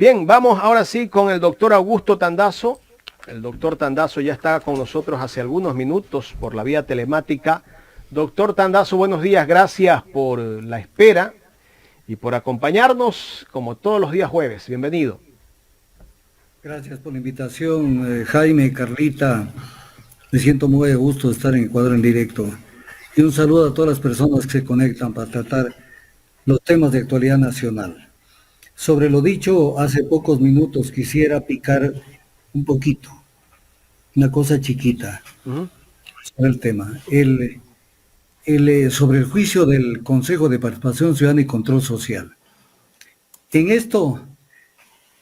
Bien, vamos ahora sí con el doctor Augusto Tandazo. El doctor Tandazo ya está con nosotros hace algunos minutos por la vía telemática. Doctor Tandazo, buenos días, gracias por la espera y por acompañarnos como todos los días jueves. Bienvenido. Gracias por la invitación, Jaime, Carlita. Me siento muy a gusto de estar en Ecuador en directo. Y un saludo a todas las personas que se conectan para tratar los temas de actualidad nacional. Sobre lo dicho hace pocos minutos, quisiera picar un poquito, una cosa chiquita sobre el tema. Sobre el juicio del Consejo de Participación Ciudadana y Control Social. En esto,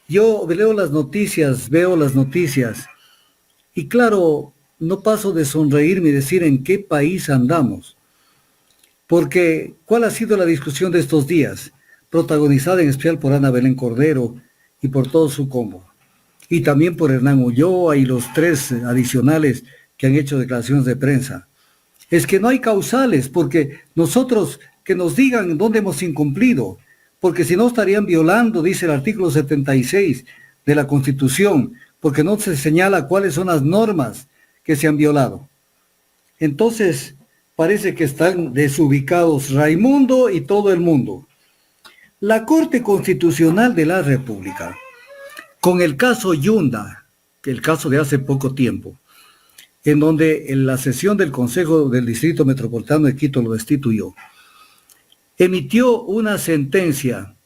yo veo las noticias, y claro, no paso de sonreírme y decir en qué país andamos. Porque, ¿cuál ha sido la discusión de estos días? Protagonizada en especial por Ana Belén Cordero y por todo su combo. Y también por Hernán Ulloa y los tres adicionales que han hecho declaraciones de prensa. Es que no hay causales, porque nosotros que nos digan dónde hemos incumplido, porque si no estarían violando, dice el artículo 76 de la Constitución, porque no se señala cuáles son las normas que se han violado. Entonces, parece que están desubicados Raimundo y todo el mundo. La Corte Constitucional de la República, con el caso Yunda, que el caso de hace poco tiempo, en donde en la sesión del Consejo del Distrito Metropolitano de Quito lo destituyó, emitió una sentencia,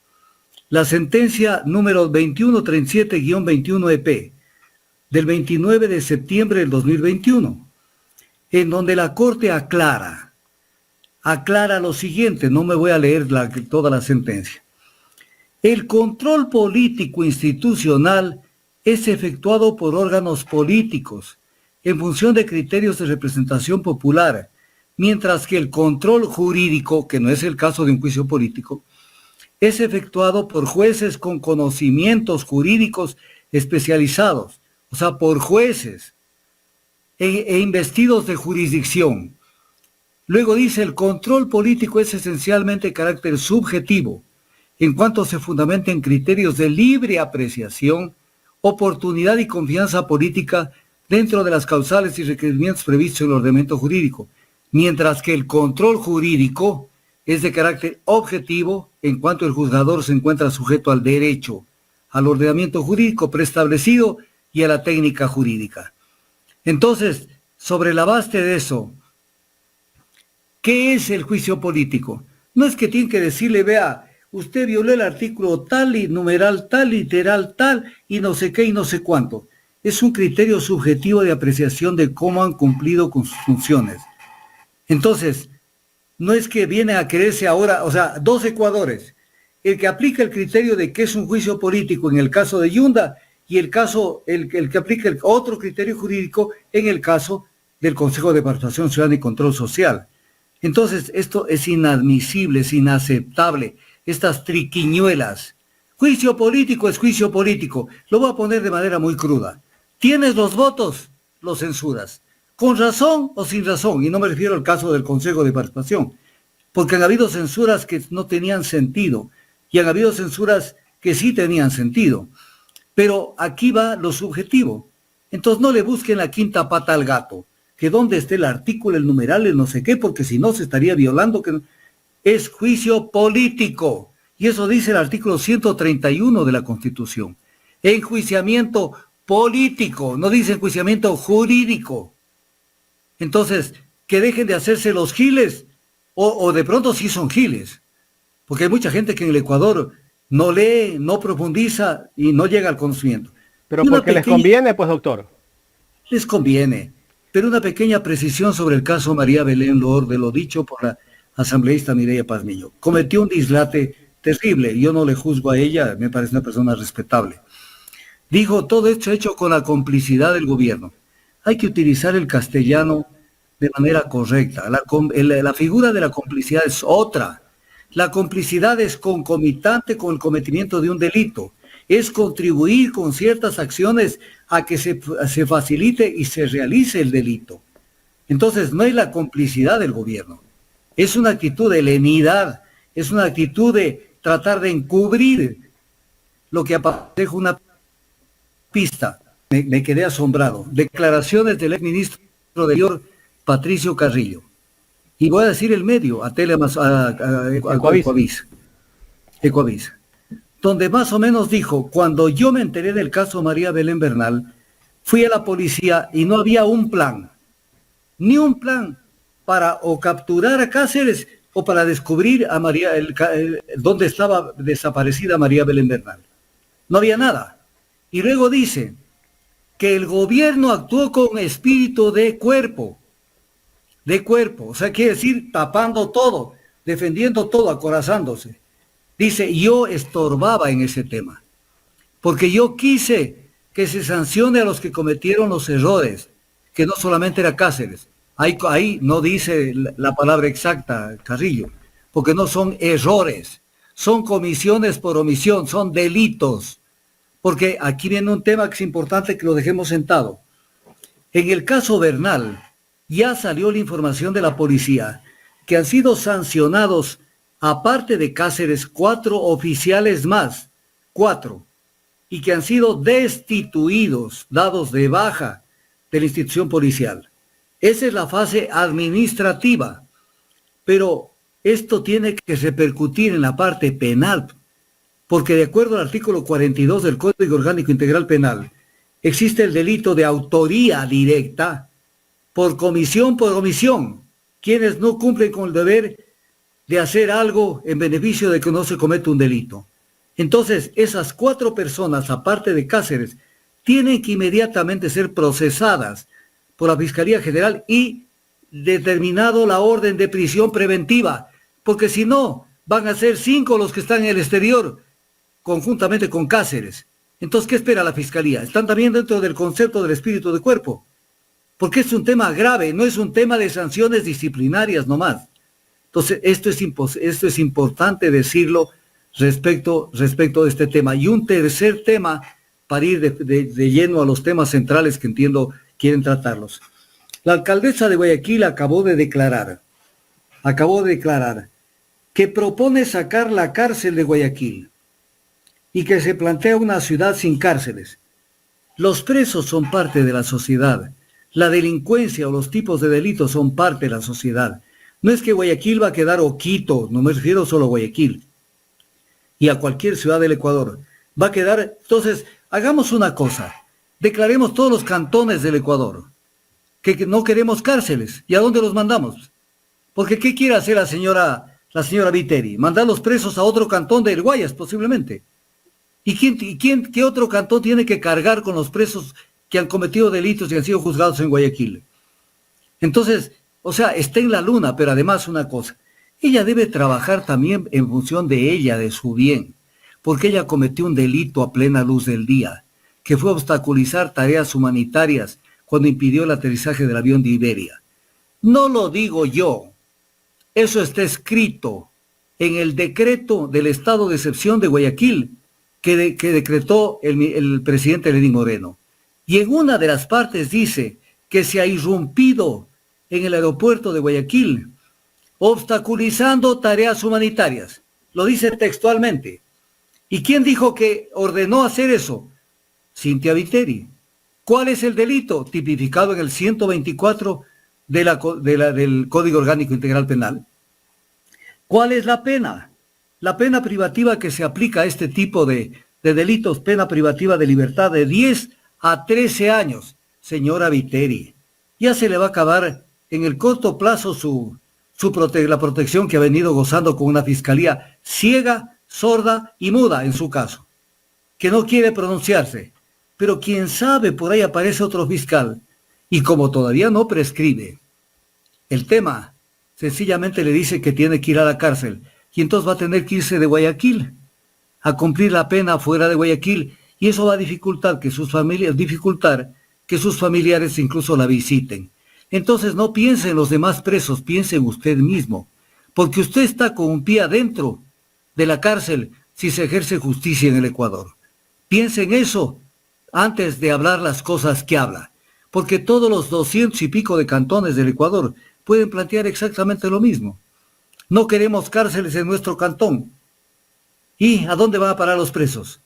la sentencia número 2137-21EP, del 29 de septiembre del 2021, en donde la Corte aclara lo siguiente, no me voy a leer toda la sentencia. El control político institucional es efectuado por órganos políticos en función de criterios de representación popular, mientras que el control jurídico, que no es el caso de un juicio político, es efectuado por jueces con conocimientos jurídicos especializados, o sea, por jueces e investidos de jurisdicción. Luego dice, el control político es esencialmente de carácter subjetivo, en cuanto se fundamenta en criterios de libre apreciación, oportunidad y confianza política dentro de las causales y requerimientos previstos en el ordenamiento jurídico, mientras que el control jurídico es de carácter objetivo en cuanto el juzgador se encuentra sujeto al derecho, al ordenamiento jurídico preestablecido y a la técnica jurídica. Entonces, sobre la base de eso, ¿qué es el juicio político? No es que tienen que decirle, vea, usted violó el artículo tal y numeral tal, literal tal, y no sé qué y no sé cuánto. Es un criterio subjetivo de apreciación de cómo han cumplido con sus funciones. Entonces, no es que viene a quererse ahora, o sea, dos Ecuadores. El que aplica el criterio de que es un juicio político en el caso de Yunda y el que aplica el otro criterio jurídico en el caso del Consejo de Participación Ciudadana y Control Social. Entonces, esto es inadmisible, es inaceptable. Estas triquiñuelas. Juicio político es juicio político. Lo voy a poner de manera muy cruda. ¿Tienes los votos? Los censuras. ¿Con razón o sin razón? Y no me refiero al caso del Consejo de Participación. Porque han habido censuras que no tenían sentido. Y han habido censuras que sí tenían sentido. Pero aquí va lo subjetivo. Entonces no le busquen la quinta pata al gato. Que dónde esté el artículo, el numeral, el no sé qué, porque si no se estaría violando. Es juicio político. Y eso dice el artículo 131 de la Constitución. Enjuiciamiento político, no dice enjuiciamiento jurídico. Entonces, que dejen de hacerse los giles, o de pronto sí son giles. Porque hay mucha gente que en el Ecuador no lee, no profundiza y no llega al conocimiento. Pero porque les conviene, pues, doctor. Les conviene. Pero una pequeña precisión sobre el caso María Belén Loor, de lo dicho por la asambleísta Mireya Pazmiño. Cometió un dislate terrible, yo no le juzgo a ella, me parece una persona respetable. Dijo, todo esto hecho con la complicidad del gobierno. Hay que utilizar el castellano de manera correcta. La figura de la complicidad es otra. La complicidad es concomitante con el cometimiento de un delito. Es contribuir con ciertas acciones a que se facilite y se realice el delito. Entonces, no es la complicidad del gobierno. Es una actitud de lenidad, es una actitud de tratar de encubrir lo que aparece una pista. Me quedé asombrado. Declaraciones del exministro del Interior, Patricio Carrillo. Y voy a decir el medio, a Ecuavisa. Ecuavisa, donde más o menos dijo: cuando yo me enteré del caso María Belén Bernal, fui a la policía y no había un plan, ni un plan para o capturar a Cáceres o para descubrir a dónde estaba desaparecida María Belén Bernal. No había nada. Y luego dice que el gobierno actuó con espíritu de cuerpo, o sea, quiere decir tapando todo, defendiendo todo, acorazándose. Dice, yo estorbaba en ese tema, porque yo quise que se sancione a los que cometieron los errores, que no solamente era Cáceres. Ahí no dice la palabra exacta, Carrillo, porque no son errores, son comisiones por omisión, son delitos. Porque aquí viene un tema que es importante que lo dejemos sentado. En el caso Bernal, ya salió la información de la policía que han sido sancionados, aparte de Cáceres, 4 oficiales más, 4, y que han sido destituidos, dados de baja de la institución policial. Esa es la fase administrativa, pero esto tiene que repercutir en la parte penal, porque de acuerdo al artículo 42 del Código Orgánico Integral Penal, existe el delito de autoría directa por comisión por omisión, quienes no cumplen con el deber de hacer algo en beneficio de que no se cometa un delito. Entonces, esas 4 personas, aparte de Cáceres, tienen que inmediatamente ser procesadas por la Fiscalía General y determinado la orden de prisión preventiva, porque si no, van a ser 5 los que están en el exterior, conjuntamente con Cáceres. Entonces, ¿qué espera la Fiscalía? Están también dentro del concepto del espíritu de cuerpo, porque es un tema grave, no es un tema de sanciones disciplinarias nomás. Entonces, esto es importante decirlo respecto de este tema. Y un tercer tema, para ir de lleno a los temas centrales que entiendo quieren tratarlos. La alcaldesa de Guayaquil acabó de declarar que propone sacar la cárcel de Guayaquil y que se plantea una ciudad sin cárceles. Los presos son parte de la sociedad. La delincuencia o los tipos de delitos son parte de la sociedad. No es que Guayaquil va a quedar o Quito, no me refiero solo a Guayaquil, y a cualquier ciudad del Ecuador. Va a quedar, entonces, hagamos una cosa, declaremos todos los cantones del Ecuador, que no queremos cárceles. ¿Y a dónde los mandamos? Porque ¿qué quiere hacer la señora Viteri? Mandar los presos a otro cantón de El Guayas, posiblemente. ¿Y qué otro cantón tiene que cargar con los presos que han cometido delitos y han sido juzgados en Guayaquil? Entonces, o sea, está en la luna, pero además una cosa, ella debe trabajar también en función de ella, de su bien, porque ella cometió un delito a plena luz del día, que fue obstaculizar tareas humanitarias cuando impidió el aterrizaje del avión de Iberia. No lo digo yo, eso está escrito en el decreto del estado de excepción de Guayaquil que decretó el presidente Lenín Moreno. Y en una de las partes dice que se ha irrumpido en el aeropuerto de Guayaquil, obstaculizando tareas humanitarias. Lo dice textualmente. ¿Y quién dijo que ordenó hacer eso? Cynthia Viteri. ¿Cuál es el delito? Tipificado en el 124 del Código Orgánico Integral Penal. ¿Cuál es la pena? La pena privativa que se aplica a este tipo de delitos, pena privativa de libertad de 10 a 13 años. Señora Viteri, ya se le va a acabar en el corto plazo la protección que ha venido gozando con una fiscalía ciega, sorda y muda en su caso, que no quiere pronunciarse. Pero quién sabe, por ahí aparece otro fiscal, y como todavía no prescribe el tema, sencillamente le dice que tiene que ir a la cárcel, y entonces va a tener que irse de Guayaquil, a cumplir la pena fuera de Guayaquil, y eso va a dificultar que sus familiares incluso la visiten. Entonces no piense en los demás presos, piense en usted mismo, porque usted está con un pie adentro de la cárcel si se ejerce justicia en el Ecuador. Piense en eso antes de hablar las cosas que habla, porque todos los 200 y pico de cantones del Ecuador pueden plantear exactamente lo mismo. No queremos cárceles en nuestro cantón. ¿Y a dónde van a parar los presos?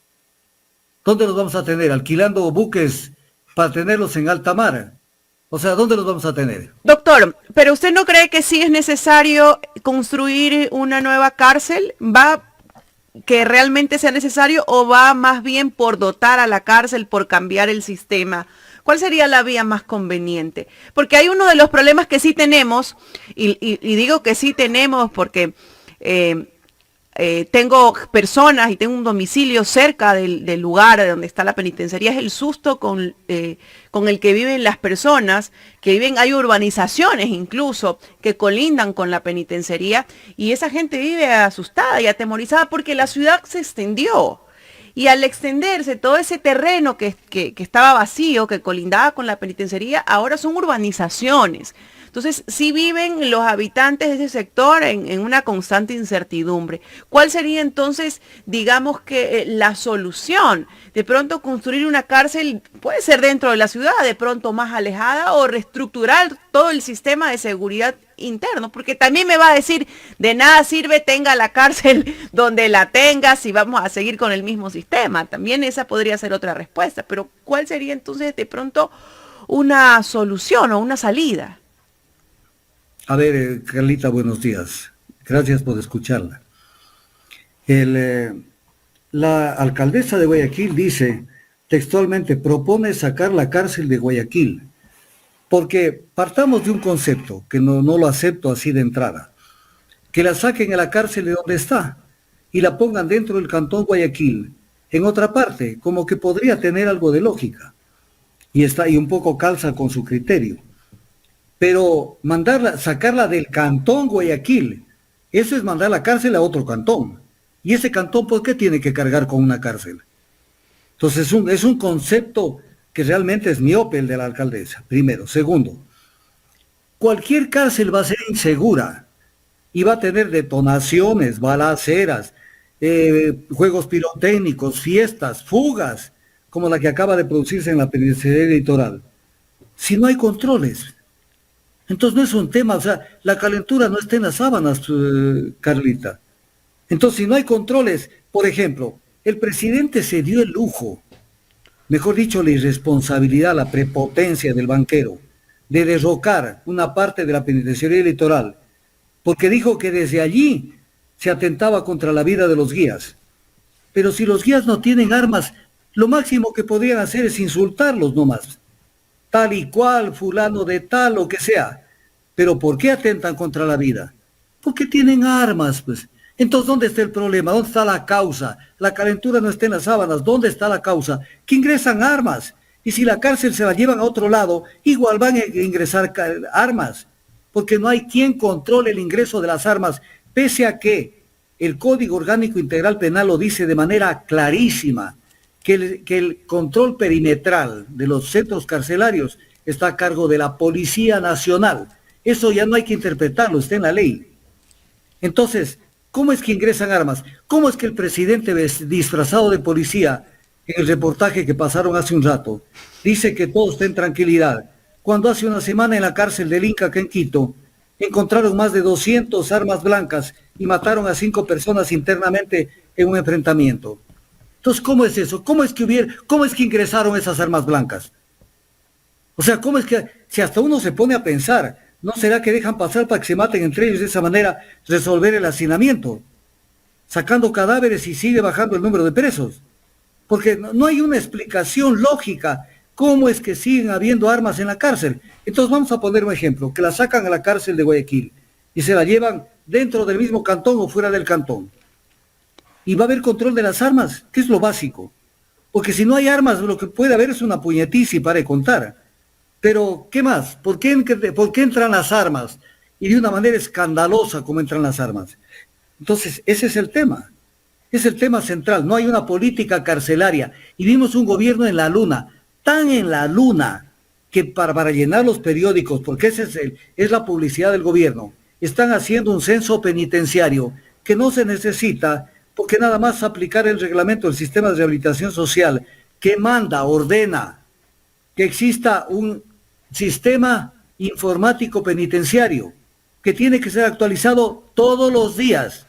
¿Dónde los vamos a tener? ¿Alquilando buques para tenerlos en alta mar? O sea, ¿dónde los vamos a tener? Doctor, pero ¿usted no cree que sí es necesario construir una nueva cárcel? ¿Va que realmente sea necesario o va más bien por dotar a la cárcel, por cambiar el sistema? ¿Cuál sería la vía más conveniente? Porque hay uno de los problemas que sí tenemos, y digo que sí tenemos porque tengo personas y tengo un domicilio cerca del lugar de donde está la penitenciaría, es el susto con el que viven las personas, que viven, hay urbanizaciones incluso que colindan con la penitenciaría, y esa gente vive asustada y atemorizada porque la ciudad se extendió. Y al extenderse todo ese terreno que estaba vacío, que colindaba con la penitenciaría, ahora son urbanizaciones. Entonces, sí viven los habitantes de ese sector en una constante incertidumbre. ¿Cuál sería entonces, digamos que la solución? De pronto construir una cárcel, puede ser dentro de la ciudad, de pronto más alejada, o reestructurar todo el sistema de seguridad interno, porque también me va a decir, de nada sirve tenga la cárcel donde la tenga si vamos a seguir con el mismo sistema. También esa podría ser otra respuesta, pero ¿cuál sería entonces de pronto una solución o una salida? A ver, Carlita, buenos días. Gracias por escucharla. La alcaldesa de Guayaquil dice, textualmente, propone sacar la cárcel de Guayaquil, porque partamos de un concepto que no lo acepto así de entrada, que la saquen a la cárcel de donde está y la pongan dentro del cantón Guayaquil, en otra parte, como que podría tener algo de lógica, y un poco calza con su criterio. Pero sacarla del cantón Guayaquil, eso es mandar la cárcel a otro cantón. Y ese cantón, ¿por qué tiene que cargar con una cárcel? Entonces es un concepto que realmente es miope el de la alcaldesa, primero. Segundo, cualquier cárcel va a ser insegura y va a tener detonaciones, balaceras, juegos pirotécnicos, fiestas, fugas, como la que acaba de producirse en la penitenciaría litoral. Si no hay controles. Entonces no es un tema, o sea, la calentura no está en las sábanas, Carlita. Entonces, si no hay controles, por ejemplo, el presidente se dio el lujo, mejor dicho, la irresponsabilidad, la prepotencia del banquero, de derrocar una parte de la penitenciaría litoral, porque dijo que desde allí se atentaba contra la vida de los guías. Pero si los guías no tienen armas, lo máximo que podrían hacer es insultarlos nomás. Tal y cual, fulano de tal, lo que sea. Pero ¿por qué atentan contra la vida? Porque tienen armas, pues. Entonces, ¿dónde está el problema? ¿Dónde está la causa? La calentura no está en las sábanas. ¿Dónde está la causa? Que ingresan armas. Y si la cárcel se la llevan a otro lado, igual van a ingresar armas. Porque no hay quien controle el ingreso de las armas, pese a que el Código Orgánico Integral Penal lo dice de manera clarísima, que el control perimetral de los centros carcelarios está a cargo de la Policía Nacional. Eso ya no hay que interpretarlo, está en la ley. Entonces, ¿cómo es que ingresan armas? ¿Cómo es que el presidente disfrazado de policía, en el reportaje que pasaron hace un rato, dice que todo está en tranquilidad, cuando hace una semana en la cárcel del Inca, acá en Quito, encontraron más de 200 armas blancas y mataron a 5 personas internamente en un enfrentamiento? Entonces, ¿cómo es eso? ¿Cómo es que ingresaron esas armas blancas? O sea, ¿cómo es que, si hasta uno se pone a pensar, ¿no será que dejan pasar para que se maten entre ellos de esa manera, resolver el hacinamiento? Sacando cadáveres y sigue bajando el número de presos. Porque no hay una explicación lógica. ¿Cómo es que siguen habiendo armas en la cárcel? Entonces vamos a poner un ejemplo, que la sacan a la cárcel de Guayaquil y se la llevan dentro del mismo cantón o fuera del cantón. Y va a haber control de las armas, que es lo básico. Porque si no hay armas, lo que puede haber es una puñetiza y para de contar. Pero, ¿qué más? ¿Por qué entran las armas? Y de una manera escandalosa como entran las armas. Entonces, ese es el tema. Es el tema central. No hay una política carcelaria. Y vimos un gobierno en la luna, tan en la luna, que para llenar los periódicos, porque esa es la publicidad del gobierno, están haciendo un censo penitenciario que no se necesita, porque nada más aplicar el reglamento del sistema de rehabilitación social que ordena que exista un sistema informático penitenciario que tiene que ser actualizado todos los días.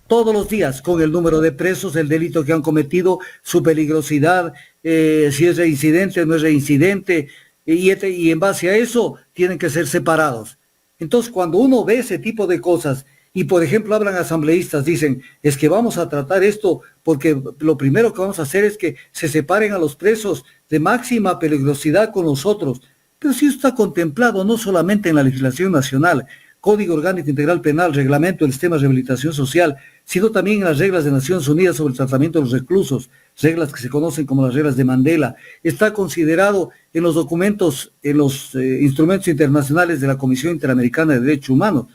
todos los días, con el número de presos, el delito que han cometido, su peligrosidad, si es reincidente o no es reincidente, y en base a eso tienen que ser separados. Entonces, cuando uno ve ese tipo de cosas, y por ejemplo hablan asambleístas, dicen, es que vamos a tratar esto porque lo primero que vamos a hacer es que se separen a los presos de máxima peligrosidad con nosotros. Pero si eso está contemplado no solamente en la legislación nacional, Código Orgánico Integral Penal, Reglamento del Sistema de Rehabilitación Social, sino también en las reglas de Naciones Unidas sobre el tratamiento de los reclusos, reglas que se conocen como las reglas de Mandela, está considerado en los documentos, en los instrumentos internacionales de la Comisión Interamericana de Derechos Humanos.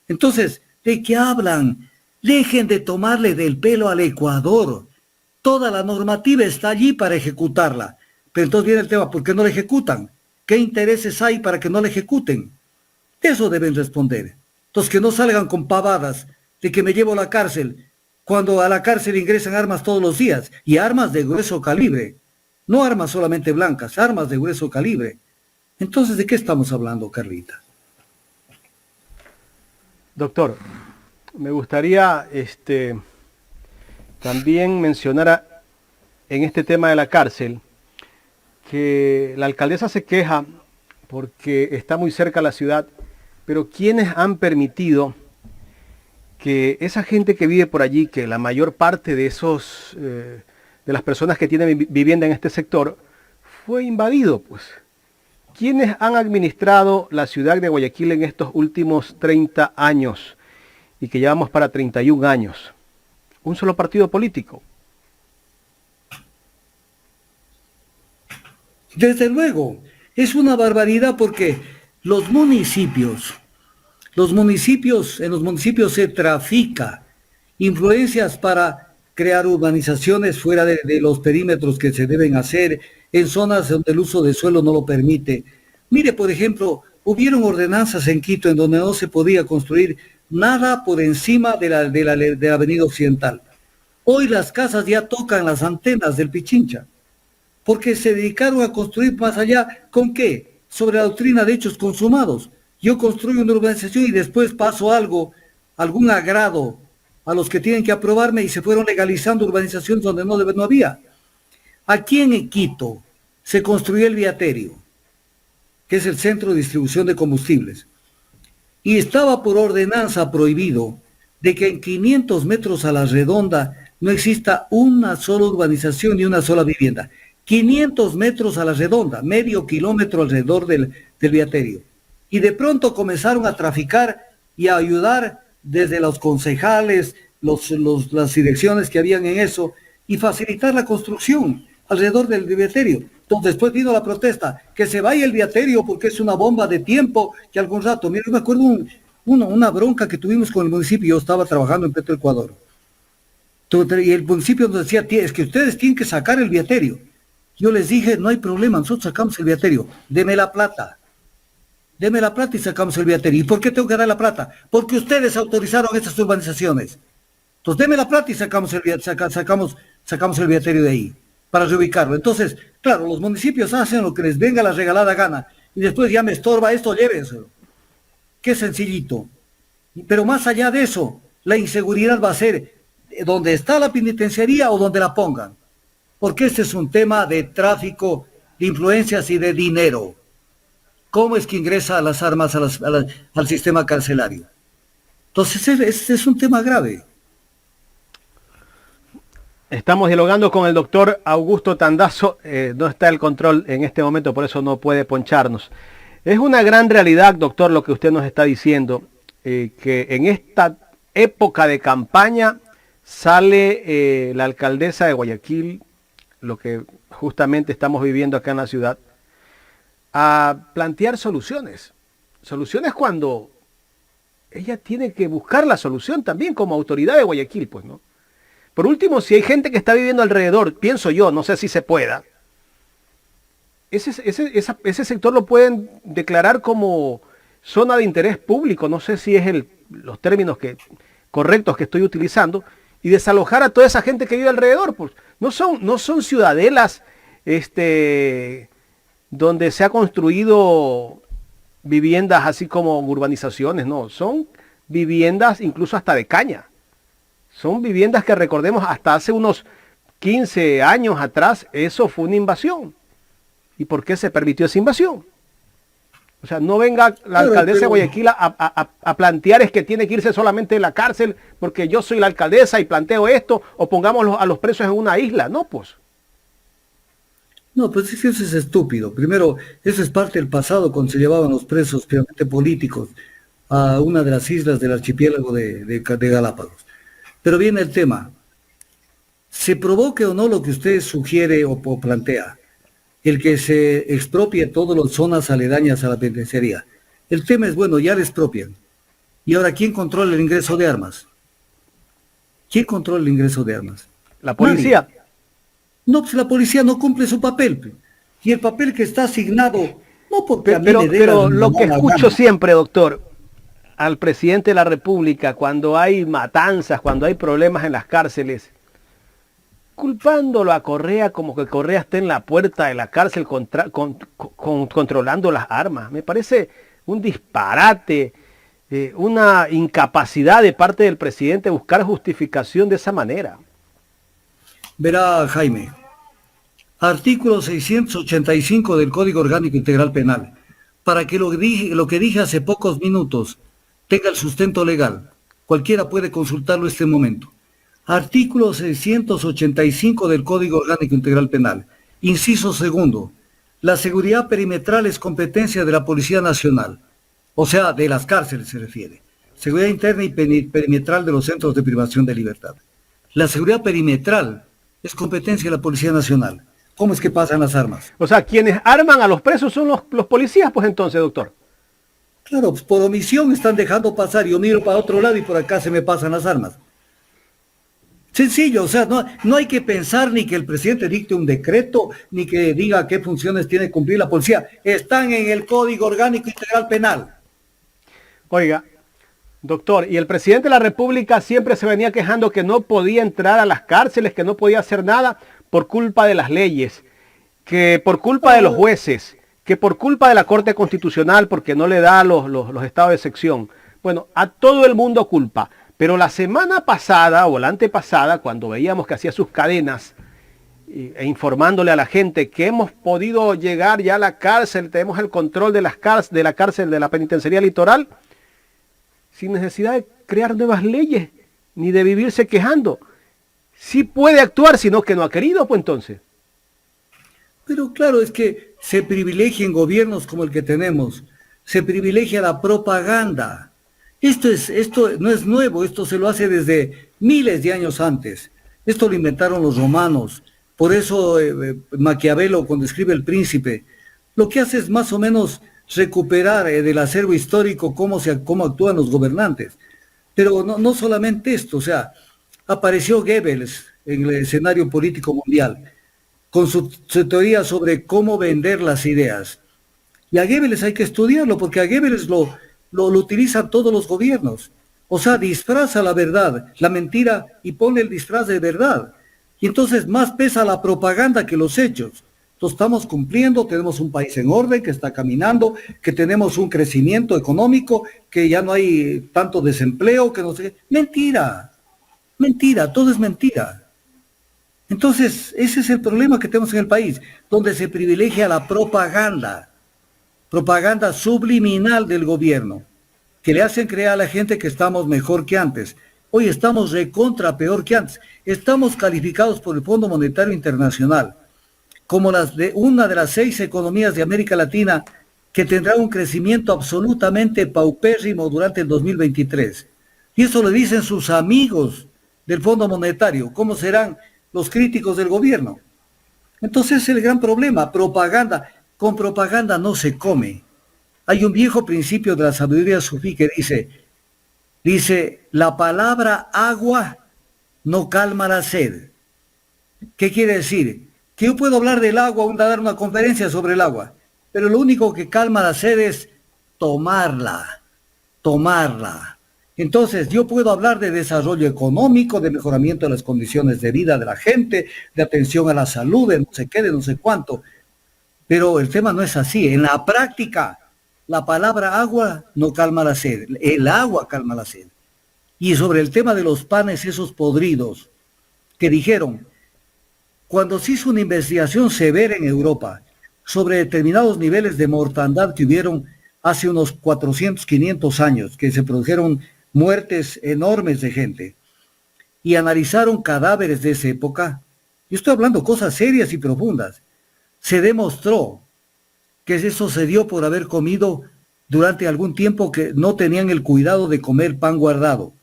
Entonces, ¿de qué hablan? Dejen de tomarle del pelo al Ecuador. Toda la normativa está allí para ejecutarla. Pero entonces viene el tema, ¿por qué no la ejecutan? ¿Qué intereses hay para que no la ejecuten? Eso deben responder. Entonces, que no salgan con pavadas de que me llevo a la cárcel, cuando a la cárcel ingresan armas todos los días, y armas de grueso calibre. No armas solamente blancas, armas de grueso calibre. Entonces, ¿de qué estamos hablando, Carlita? Doctor, me gustaría también mencionar en este tema de la cárcel que la alcaldesa se queja porque está muy cerca la ciudad, pero ¿quiénes han permitido que esa gente que vive por allí, que la mayor parte de de las personas que tienen vivienda en este sector, fue invadido? Pues, ¿quiénes han administrado la ciudad de Guayaquil en estos últimos 30 años y que llevamos para 31 años? Un solo partido político. Desde luego, es una barbaridad porque en los municipios se trafica influencias para crear urbanizaciones fuera de los perímetros que se deben hacer, en zonas donde el uso de suelo no lo permite. Mire, por ejemplo, hubieron ordenanzas en Quito en donde no se podía construir nada por encima de la avenida Occidental. Hoy las casas ya tocan las antenas del Pichincha, porque se dedicaron a construir más allá, ¿con qué? Sobre la doctrina de hechos consumados. Yo construyo una urbanización y después paso algún agrado a los que tienen que aprobarme y se fueron legalizando urbanizaciones donde no había. Aquí en Quito se construyó el Viaterio, que es el centro de distribución de combustibles, y estaba por ordenanza prohibido de que en 500 metros a la redonda no exista una sola urbanización ni una sola vivienda. 500 metros a la redonda, medio kilómetro alrededor del Viaterio. Y de pronto comenzaron a traficar y a ayudar desde los concejales, las direcciones que habían en eso, y facilitar la construcción alrededor del Viaterio. Entonces después vino la protesta, que se vaya el Viaterio porque es una bomba de tiempo, que algún rato, mira, yo me acuerdo una bronca que tuvimos con el municipio, yo estaba trabajando en Petroecuador, y el municipio nos decía, es que ustedes tienen que sacar el Viaterio. Yo les dije, no hay problema, nosotros sacamos el Viaterio, deme la plata y sacamos el Viaterio. ¿Y por qué tengo que dar la plata? Porque ustedes autorizaron estas urbanizaciones. Entonces deme la plata y sacamos el Viaterio de ahí, para reubicarlo. Entonces, claro, los municipios hacen lo que les venga la regalada gana, y después ya me estorba esto, llévenselo. Qué sencillito. Pero más allá de eso, la inseguridad va a ser donde está la penitenciaría o donde la pongan. Porque este es un tema de tráfico de influencias y de dinero. ¿Cómo es que ingresa las armas al sistema carcelario? Entonces, ese es un tema grave. Estamos dialogando con el doctor Augusto Tandazo. No está el control en este momento, por eso no puede poncharnos. Es una gran realidad, doctor, lo que usted nos está diciendo, que en esta época de campaña sale la alcaldesa de Guayaquil, lo que justamente estamos viviendo acá en la ciudad, a plantear soluciones. Soluciones cuando ella tiene que buscar la solución también como autoridad de Guayaquil, pues, ¿no? Por último, si hay gente que está viviendo alrededor, pienso yo, no sé si se pueda, ese sector lo pueden declarar como zona de interés público, no sé si es los términos correctos que estoy utilizando, y desalojar a toda esa gente que vive alrededor. Pues no son ciudadelas donde se ha construido viviendas así como urbanizaciones, no, son viviendas incluso hasta de caña. Son viviendas que recordemos hasta hace unos 15 años atrás, eso fue una invasión. ¿Y por qué se permitió esa invasión? O sea, no venga la alcaldesa de Guayaquil a plantear es que tiene que irse solamente de la cárcel porque yo soy la alcaldesa y planteo esto, o pongamos a los presos en una isla. No, pues. No, pues es que eso es estúpido. Primero, eso es parte del pasado cuando se llevaban los presos, realmente políticos, a una de las islas del archipiélago de Galápagos. Pero viene el tema. Se provoque o no lo que usted sugiere o plantea, el que se expropie todas las zonas aledañas a la penitenciaría. El tema es, bueno, ya le expropian. ¿Y ahora quién controla el ingreso de armas? ¿Quién controla el ingreso de armas? La policía. Nadie. No, pues la policía no cumple su papel. Y el papel que está asignado, no porque pero lo que escucho siempre, doctor, al presidente de la República, cuando hay matanzas, cuando hay problemas en las cárceles, culpándolo a Correa como que Correa esté en la puerta de la cárcel controlando las armas. Me parece un disparate, una incapacidad de parte del presidente buscar justificación de esa manera. Verá, Jaime, artículo 685 del Código Orgánico Integral Penal, para que lo que dije hace pocos minutos tenga el sustento legal. Cualquiera puede consultarlo en este momento. Artículo 685 del Código Orgánico Integral Penal. Inciso segundo. La seguridad perimetral es competencia de la Policía Nacional. O sea, de las cárceles se refiere. Seguridad interna y perimetral de los centros de privación de libertad. La seguridad perimetral es competencia de la Policía Nacional. ¿Cómo es que pasan las armas? O sea, quienes arman a los presos son los policías, pues entonces, doctor. Claro, pues por omisión están dejando pasar. Yo miro para otro lado y por acá se me pasan las armas. Sencillo, o sea, no hay que pensar ni que el presidente dicte un decreto, ni que diga qué funciones tiene que cumplir la policía. Están en el Código Orgánico Integral Penal. Oiga, doctor, y el presidente de la República siempre se venía quejando que no podía entrar a las cárceles, que no podía hacer nada por culpa de las leyes, que por culpa de los jueces, que por culpa de la Corte Constitucional, porque no le da los estados de excepción. Bueno, a todo el mundo culpa. Pero la semana pasada o la antepasada, cuando veíamos que hacía sus cadenas e informándole a la gente que hemos podido llegar ya a la cárcel, tenemos el control de la cárcel de la penitenciaría litoral, sin necesidad de crear nuevas leyes, ni de vivirse quejando. Sí puede actuar, sino que no ha querido, pues entonces. Pero claro, es que se privilegia en gobiernos como el que tenemos, se privilegia la propaganda. Esto no es nuevo, esto se lo hace desde miles de años antes. Esto lo inventaron los romanos. Por eso Maquiavelo, cuando escribe El Príncipe, lo que hace es más o menos recuperar del acervo histórico cómo actúan los gobernantes. Pero no solamente esto, o sea, apareció Goebbels en el escenario político mundial con su teoría sobre cómo vender las ideas. Y a Goebbels hay que estudiarlo, porque a Goebbels lo utilizan todos los gobiernos. O sea, disfraza la verdad, la mentira, y pone el disfraz de verdad. Y entonces más pesa la propaganda que los hechos. Entonces estamos cumpliendo, tenemos un país en orden, que está caminando, que tenemos un crecimiento económico, que ya no hay tanto desempleo, que no sé qué. Mentira, mentira, todo es mentira. Entonces, ese es el problema que tenemos en el país, donde se privilegia la propaganda subliminal del gobierno, que le hacen creer a la gente que estamos mejor que antes. Hoy estamos recontra peor que antes. Estamos calificados por el Fondo Monetario Internacional como una de las 6 economías de América Latina que tendrá un crecimiento absolutamente paupérrimo durante el 2023. Y eso le dicen sus amigos del Fondo Monetario. ¿Cómo serán los críticos del gobierno? Entonces es el gran problema, propaganda. Con propaganda no se come. Hay un viejo principio de la sabiduría sufí que dice, la palabra agua no calma la sed. ¿Qué quiere decir? Que yo puedo hablar del agua, dar una conferencia sobre el agua, pero lo único que calma la sed es tomarla. Entonces yo puedo hablar de desarrollo económico, de mejoramiento de las condiciones de vida de la gente, de atención a la salud, de no sé qué, de no sé cuánto. Pero el tema no es así. En la práctica, la palabra agua no calma la sed. El agua calma la sed. Y sobre el tema de los panes esos podridos, que dijeron, cuando se hizo una investigación severa en Europa sobre determinados niveles de mortandad que hubieron hace unos 400, 500 años, que se produjeron muertes enormes de gente, y analizaron cadáveres de esa época, yo estoy hablando cosas serias y profundas, se demostró que eso se dio por haber comido durante algún tiempo que no tenían el cuidado de comer pan guardado.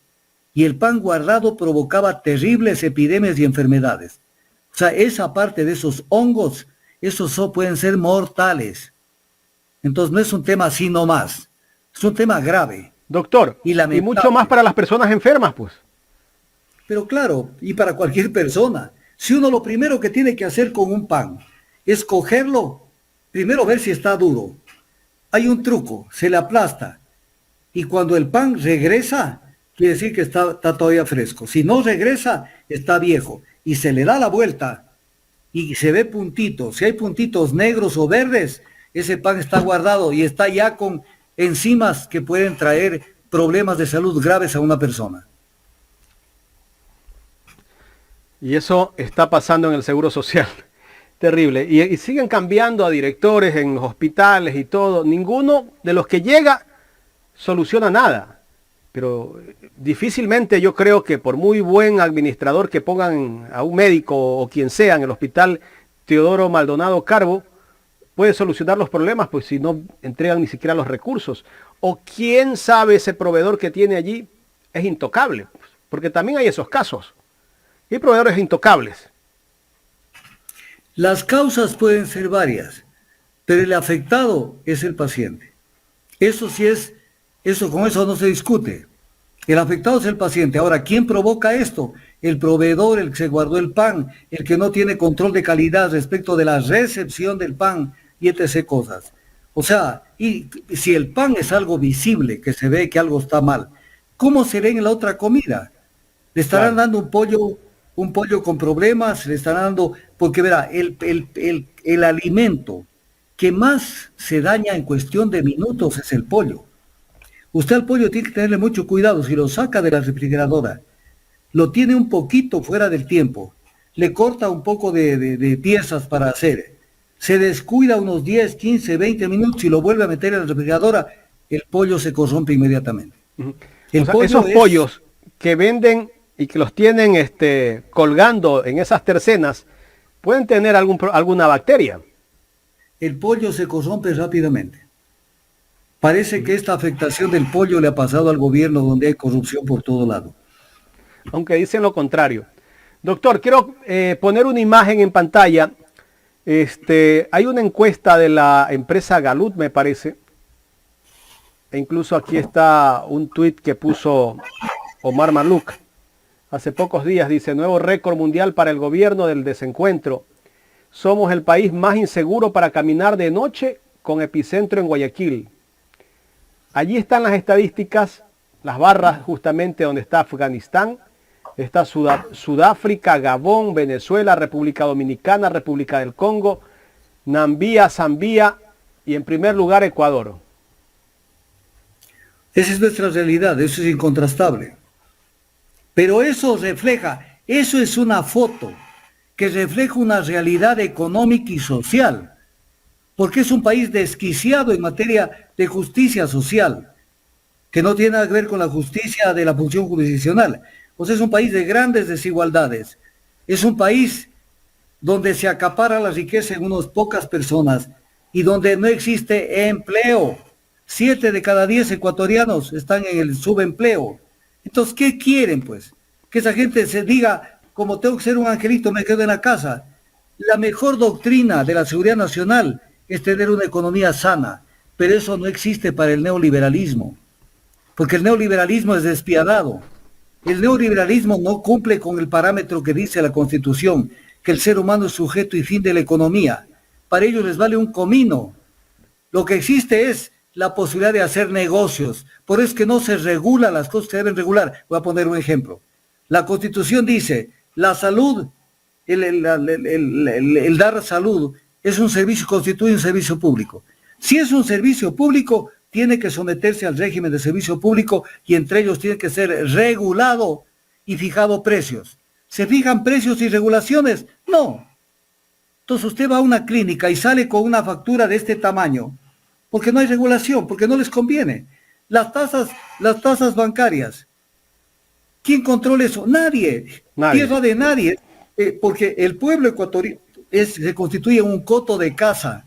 Y el pan guardado provocaba terribles epidemias y enfermedades. O sea, esa parte de esos hongos, esos pueden ser mortales. Entonces no es un tema así nomás, es un tema grave. Doctor, y mucho más para las personas enfermas, pues. Pero claro, y para cualquier persona. Si uno lo primero que tiene que hacer con un pan es cogerlo, primero ver si está duro. Hay un truco, se le aplasta. Y cuando el pan regresa, quiere decir que está todavía fresco. Si no regresa, está viejo. Y se le da la vuelta y se ve puntitos. Si hay puntitos negros o verdes, ese pan está guardado y está ya con enzimas que pueden traer problemas de salud graves a una persona. Y eso está pasando en el Seguro Social. Terrible. Y siguen cambiando a directores en hospitales y todo. Ninguno de los que llega soluciona nada. Pero difícilmente yo creo que por muy buen administrador que pongan a un médico o quien sea en el hospital Teodoro Maldonado Carbo, puede solucionar los problemas, pues si no entregan ni siquiera los recursos. O quién sabe, ese proveedor que tiene allí es intocable. Pues, porque también hay esos casos. Hay proveedores intocables. Las causas pueden ser varias, pero el afectado es el paciente. Eso sí es, con eso no se discute. El afectado es el paciente. Ahora, ¿quién provoca esto? El proveedor, el que se guardó el pan, el que no tiene control de calidad respecto de la recepción del pan y etc. cosas. O sea, y si el pan es algo visible, que se ve que algo está mal, ¿cómo será en la otra comida? Le estarán dando un pollo con problemas, le estarán dando, porque verá, el alimento que más se daña en cuestión de minutos es el pollo. Usted al pollo tiene que tenerle mucho cuidado. Si lo saca de la refrigeradora, lo tiene un poquito fuera del tiempo, le corta un poco de piezas para hacer, se descuida unos 10, 15, 20 minutos y lo vuelve a meter en la refrigeradora, el pollo se corrompe inmediatamente. Esos pollos que venden y que los tienen colgando en esas tercenas, pueden tener alguna bacteria. El pollo se corrompe rápidamente. Parece que esta afectación del pollo le ha pasado al gobierno, donde hay corrupción por todo lado. Aunque dicen lo contrario. Doctor, quiero poner una imagen en pantalla. Hay una encuesta de la empresa Gallup, me parece. E incluso aquí está un tuit que puso Omar Maluk. Hace pocos días dice, nuevo récord mundial para el gobierno del desencuentro. Somos el país más inseguro para caminar de noche, con epicentro en Guayaquil. Allí están las estadísticas, las barras justamente donde está Afganistán, está Sudáfrica, Gabón, Venezuela, República Dominicana, República del Congo, Namibia, Zambia y en primer lugar Ecuador. Esa es nuestra realidad, eso es incontrastable. Pero eso es una foto que refleja una realidad económica y social. Porque es un país desquiciado en materia de justicia social, que no tiene nada que ver con la justicia de la función jurisdiccional. O sea, es un país de grandes desigualdades. Es un país donde se acapara la riqueza en unas pocas personas y donde no existe empleo. 7 de cada 10 ecuatorianos están en el subempleo. Entonces, ¿qué quieren, pues? Que esa gente se diga, como tengo que ser un angelito, me quedo en la casa. La mejor doctrina de la seguridad nacional es tener una economía sana, pero eso no existe para el neoliberalismo, porque el neoliberalismo es despiadado. El neoliberalismo no cumple con el parámetro que dice la Constitución, que el ser humano es sujeto y fin de la economía. Para ellos les vale un comino. Lo que existe es la posibilidad de hacer negocios. Por eso es que no se regula las cosas que deben regular. Voy a poner un ejemplo. La Constitución dice, la salud, el dar salud, es un servicio, constituye un servicio público. Si es un servicio público, tiene que someterse al régimen de servicio público y entre ellos tiene que ser regulado y fijado precios. ¿Se fijan precios y regulaciones? No. Entonces usted va a una clínica y sale con una factura de este tamaño, porque no hay regulación, porque no les conviene. Las tasas bancarias, ¿quién controla eso? Nadie. Tierra de nadie, porque el pueblo ecuatoriano se constituye un coto de casa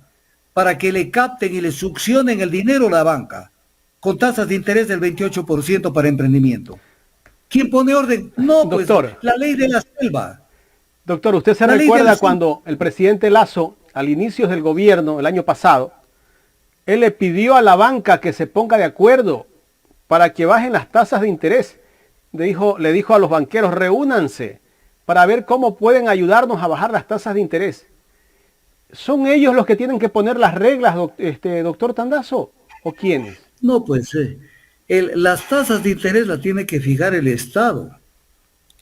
para que le capten y le succionen el dinero a la banca, con tasas de interés del 28% para emprendimiento. ¿Quién pone orden? No, pues doctor, la ley de la selva. Doctor, ¿usted se recuerda cuando el presidente Lasso, al inicio del gobierno, el año pasado, él le pidió a la banca que se ponga de acuerdo para que bajen las tasas de interés? Le dijo a los banqueros, reúnanse para ver cómo pueden ayudarnos a bajar las tasas de interés. ¿Son ellos los que tienen que poner las reglas, doctor Tandazo, o quiénes? No, pues las tasas de interés las tiene que fijar el Estado,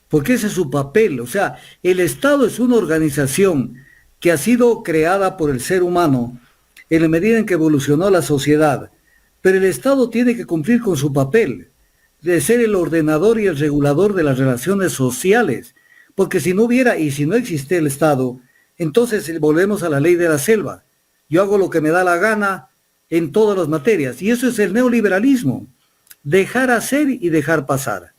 porque ese es su papel. O sea, el Estado es una organización que ha sido creada por el ser humano en la medida en que evolucionó la sociedad, pero el Estado tiene que cumplir con su papel de ser el ordenador y el regulador de las relaciones sociales, porque si no hubiera y si no existe el Estado, entonces volvemos a la ley de la selva. Yo hago lo que me da la gana en todas las materias, y eso es el neoliberalismo, dejar hacer y dejar pasar.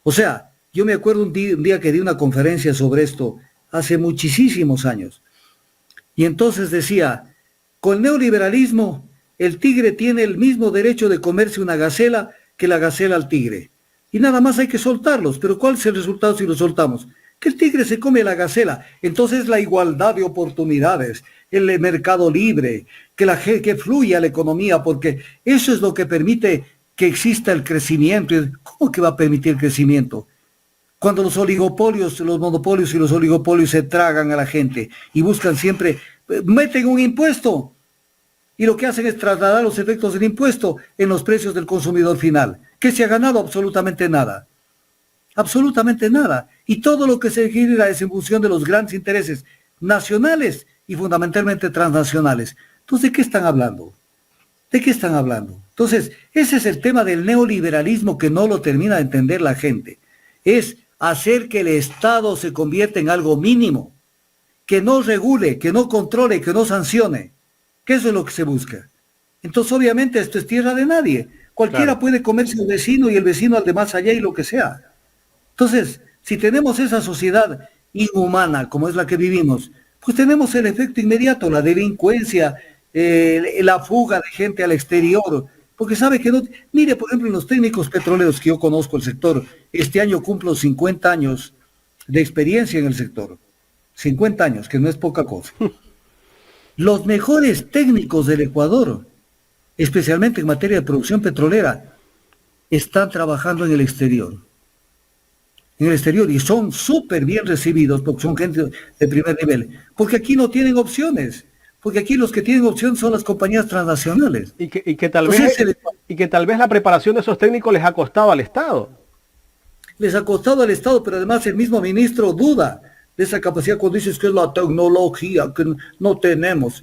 O sea, yo me acuerdo un día que di una conferencia sobre esto, hace muchísimos años, y entonces decía, con el neoliberalismo, el tigre tiene el mismo derecho de comerse una gacela que la gacela al tigre, y nada más hay que soltarlos. Pero ¿cuál es el resultado si los soltamos? Que el tigre se come la gacela. Entonces la igualdad de oportunidades, el mercado libre, que fluya la economía, porque eso es lo que permite que exista el crecimiento. ¿Cómo que va a permitir el crecimiento? Cuando los oligopolios, los monopolios y los oligopolios se tragan a la gente y buscan siempre, meten un impuesto y lo que hacen es trasladar los efectos del impuesto en los precios del consumidor final. ¿Qué se ha ganado? Absolutamente nada. Absolutamente nada. Y todo lo que se genera es en función de los grandes intereses nacionales y fundamentalmente transnacionales. Entonces, ¿de qué están hablando? ¿De qué están hablando? Entonces, ese es el tema del neoliberalismo que no lo termina de entender la gente. Es hacer que el Estado se convierta en algo mínimo, que no regule, que no controle, que no sancione, que eso es lo que se busca. Entonces, obviamente, esto es tierra de nadie. Cualquiera puede comerse al vecino y el vecino al de más allá y lo que sea. Entonces, si tenemos esa sociedad inhumana como es la que vivimos, pues tenemos el efecto inmediato, la delincuencia, la fuga de gente al exterior, porque sabe que no... Mire, por ejemplo, los técnicos petroleros que yo conozco el sector, este año cumplo 50 años de experiencia en el sector. 50 años, que no es poca cosa. Los mejores técnicos del Ecuador, especialmente en materia de producción petrolera, están trabajando en el exterior. En el exterior, y son súper bien recibidos porque son gente de primer nivel. Porque aquí no tienen opciones. Porque aquí los que tienen opciones son las compañías transnacionales. Y que tal vez la preparación de esos técnicos les ha costado al Estado. Les ha costado al Estado, pero además el mismo ministro duda de esa capacidad cuando dices que es la tecnología que no tenemos.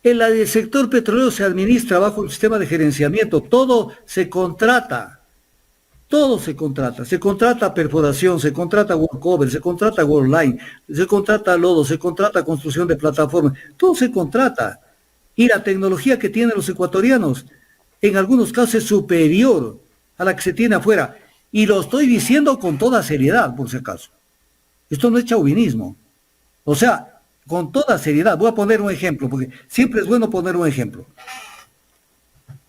El sector petrolero se administra bajo el sistema de gerenciamiento. Todo se contrata. Todo se contrata. Se contrata perforación, se contrata workover, se contrata worldline, se contrata lodo, se contrata construcción de plataformas. Todo se contrata. Y la tecnología que tienen los ecuatorianos, en algunos casos es superior a la que se tiene afuera. Y lo estoy diciendo con toda seriedad, por si acaso. Esto no es chauvinismo. O sea, con toda seriedad. Voy a poner un ejemplo, porque siempre es bueno poner un ejemplo.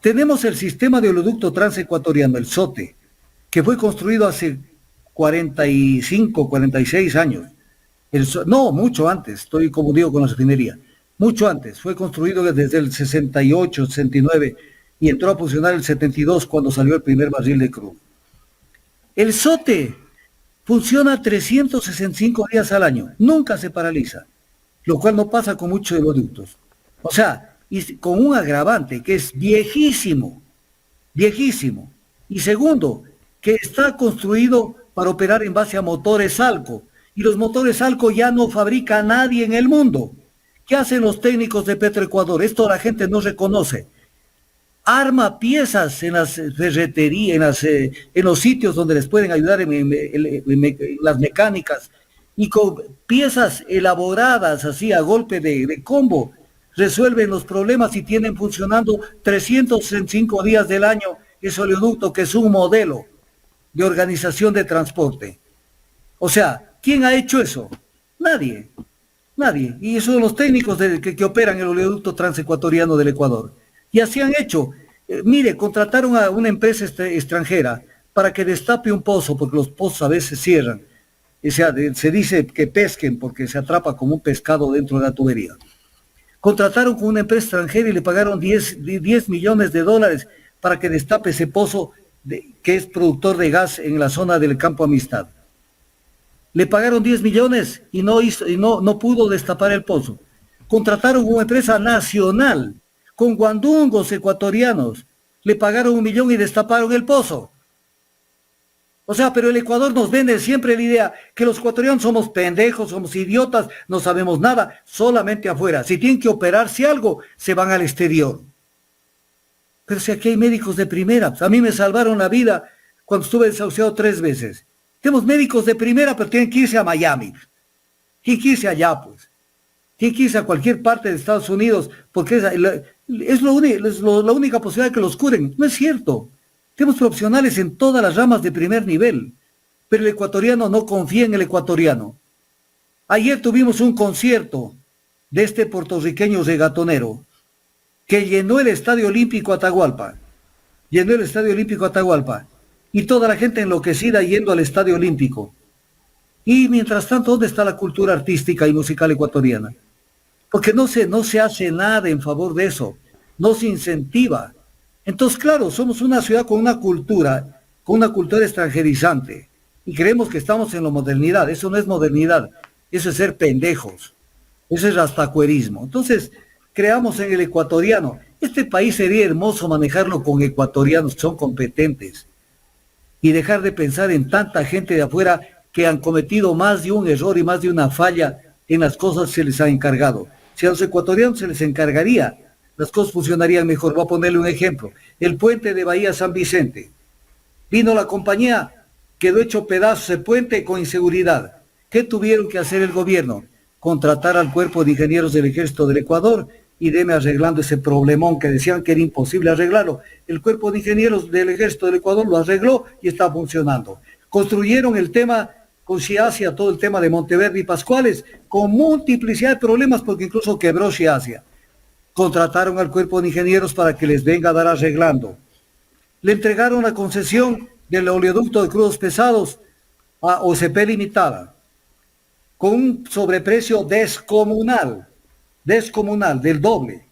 Tenemos el sistema de oleoducto transecuatoriano, el SOTE, que fue construido hace 45, 46 años. No, mucho antes, estoy confundido con la refinería. Mucho antes, fue construido desde el 68, 69 y entró a funcionar el 72 cuando salió el primer barril de crudo. El SOTE funciona 365 días al año, nunca se paraliza, lo cual no pasa con muchos oleoductos. O sea, y con un agravante que es viejísimo, viejísimo. Y segundo, que está construido para operar en base a motores Alco, y los motores Alco ya no fabrica nadie en el mundo. ¿Qué hacen los técnicos de Petroecuador? Esto la gente no reconoce. arma piezas en las ferreterías, en los sitios donde les pueden ayudar en las mecánicas, y con piezas elaboradas así a golpe de combo, resuelven los problemas y tienen funcionando 365 días del año ese oleoducto, que es un modelo de organización de transporte. O sea, ¿quién ha hecho eso? Nadie, nadie. Y esos son los técnicos que operan el oleoducto transecuatoriano del Ecuador. Y así han hecho. Mire, contrataron a una empresa extranjera para que destape un pozo, porque los pozos a veces cierran. O sea, se dice que pesquen porque se atrapa como un pescado dentro de la tubería. Contrataron con una empresa extranjera y le pagaron 10 millones de dólares para que destape ese pozo que es productor de gas en la zona del Campo Amistad. Le pagaron 10 millones y no pudo destapar el pozo. Contrataron una empresa nacional con guandungos ecuatorianos. Le pagaron 1 millón y destaparon el pozo. O sea, pero el Ecuador nos vende siempre la idea que los ecuatorianos somos pendejos, somos idiotas, no sabemos nada, solamente afuera. Si tienen que operarse algo, se van al exterior. Pero si aquí hay médicos de primera, pues a mí me salvaron la vida cuando estuve desahuciado 3 veces. Tenemos médicos de primera, pero tienen que irse a Miami. Tienen que irse allá, pues. Tienen que irse a cualquier parte de Estados Unidos, porque es la única posibilidad que los curen. No es cierto. Tenemos profesionales en todas las ramas de primer nivel, pero el ecuatoriano no confía en el ecuatoriano. Ayer tuvimos un concierto de este puertorriqueño regatonero que llenó el Estadio Olímpico Atahualpa. Llenó el Estadio Olímpico Atahualpa. Y toda la gente enloquecida yendo al Estadio Olímpico. Y mientras tanto, ¿dónde está la cultura artística y musical ecuatoriana? Porque no se hace nada en favor de eso. No se incentiva. Entonces, claro, somos una ciudad con una cultura extranjerizante. Y creemos que estamos en la modernidad. Eso no es modernidad. Eso es ser pendejos. Eso es rastacuerismo. Entonces, creamos en el ecuatoriano. Este país sería hermoso manejarlo con ecuatorianos que son competentes. Y dejar de pensar en tanta gente de afuera que han cometido más de un error y más de una falla en las cosas que se les ha encargado. Si a los ecuatorianos se les encargaría, las cosas funcionarían mejor. Voy a ponerle un ejemplo. El puente de Bahía San Vicente. Vino la compañía, quedó hecho pedazos el puente con inseguridad. ¿Qué tuvieron que hacer el gobierno? Contratar al cuerpo de ingenieros del Ejército del Ecuador y deme arreglando ese problemón que decían que era imposible arreglarlo. El cuerpo de ingenieros del Ejército del Ecuador lo arregló y está funcionando. Construyeron el tema con Chiasia, todo el tema de Monteverde y Pascuales, con multiplicidad de problemas porque incluso quebró Chiasia. Contrataron al cuerpo de ingenieros para que les venga a dar arreglando. Le entregaron la concesión del oleoducto de crudos pesados a OCP Limitada, con un sobreprecio descomunal, del doble,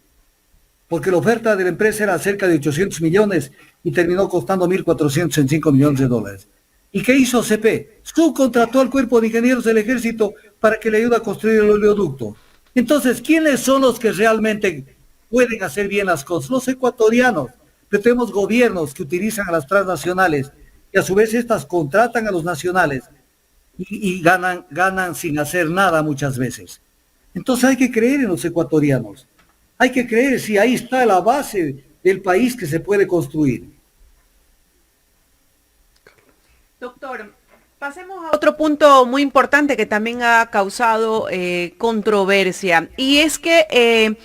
porque la oferta de la empresa era cerca de 800 millones y terminó costando 1.405 millones de dólares. ¿Y qué hizo OCP? Subcontrató al cuerpo de ingenieros del ejército para que le ayude a construir el oleoducto. Entonces, ¿quiénes son los que realmente pueden hacer bien las cosas? Los ecuatorianos. Pero tenemos gobiernos que utilizan a las transnacionales y a su vez estas contratan a los nacionales y ganan sin hacer nada muchas veces. Entonces hay que creer en los ecuatorianos. Hay que creer, si ahí está la base del país que se puede construir. Doctor, pasemos a otro punto muy importante que también ha causado controversia, y es que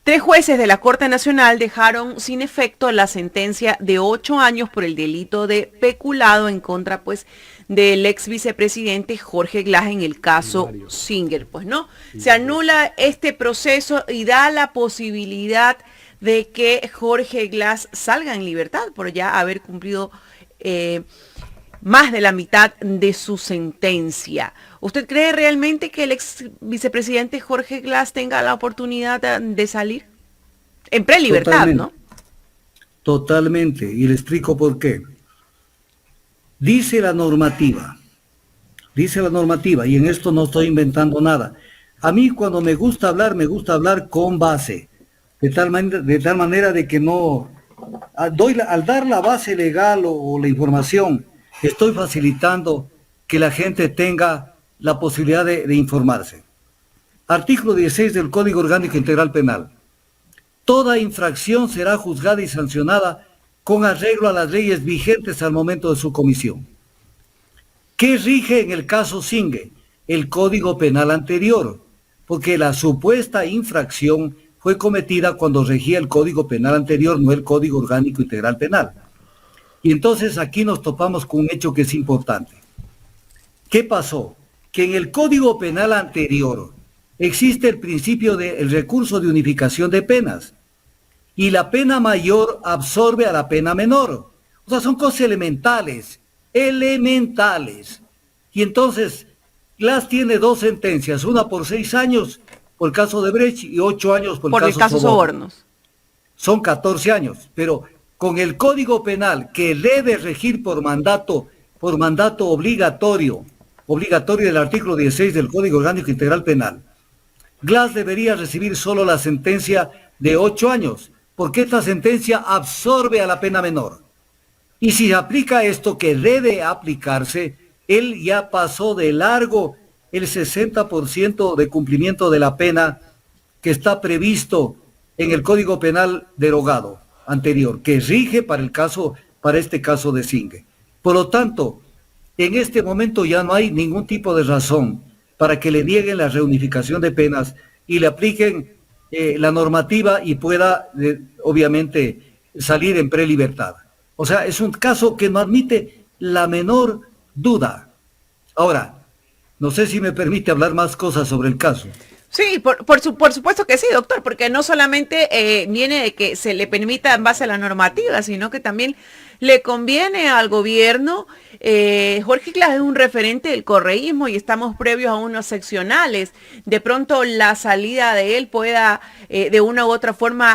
3 jueces de la Corte Nacional dejaron sin efecto la sentencia de 8 años por el delito de peculado en contra, pues, del ex vicepresidente Jorge Glass en el caso Singer. Pues no, se anula este proceso y da la posibilidad de que Jorge Glass salga en libertad por ya haber cumplido más de la mitad de su sentencia. ¿Usted cree realmente que el ex vicepresidente Jorge Glass tenga la oportunidad de salir en prelibertad, no? Totalmente, y le explico por qué. Dice la normativa, y en esto no estoy inventando nada. A mí cuando me gusta hablar con base, de tal manera de que no, al dar la base legal o la información, estoy facilitando que la gente tenga la posibilidad de informarse. Artículo 16 del Código Orgánico Integral Penal. Toda infracción será juzgada y sancionada con arreglo a las leyes vigentes al momento de su comisión. ¿Qué rige en el caso Singue? El Código Penal anterior, porque la supuesta infracción fue cometida cuando regía el Código Penal anterior, no el Código Orgánico Integral Penal. Y entonces aquí nos topamos con un hecho que es importante. ¿Qué pasó? Que en el Código Penal anterior existe el principio del recurso de unificación de penas, y la pena mayor absorbe a la pena menor. O sea, son cosas elementales. Y entonces, Glass tiene 2 sentencias, una por 6 años por el caso de Brecht y 8 años por el caso Sobornos. Son 14 años, pero con el Código Penal que debe regir por mandato obligatorio del artículo 16 del Código Orgánico Integral Penal, Glass debería recibir solo la sentencia de 8 años, porque esta sentencia absorbe a la pena menor. Y si se aplica esto que debe aplicarse, él ya pasó de largo el 60% de cumplimiento de la pena que está previsto en el Código Penal derogado anterior, que rige para este caso de Singue. Por lo tanto, en este momento ya no hay ningún tipo de razón para que le nieguen la reunificación de penas y le apliquen la normativa y pueda, obviamente, salir en prelibertad. O sea, es un caso que no admite la menor duda. Ahora, no sé si me permite hablar más cosas sobre el caso. Sí, por supuesto que sí, doctor, porque no solamente viene de que se le permita en base a la normativa, sino que también le conviene al gobierno. Jorge Glass es un referente del correísmo y estamos previos a unos seccionales. De pronto la salida de él pueda de una u otra forma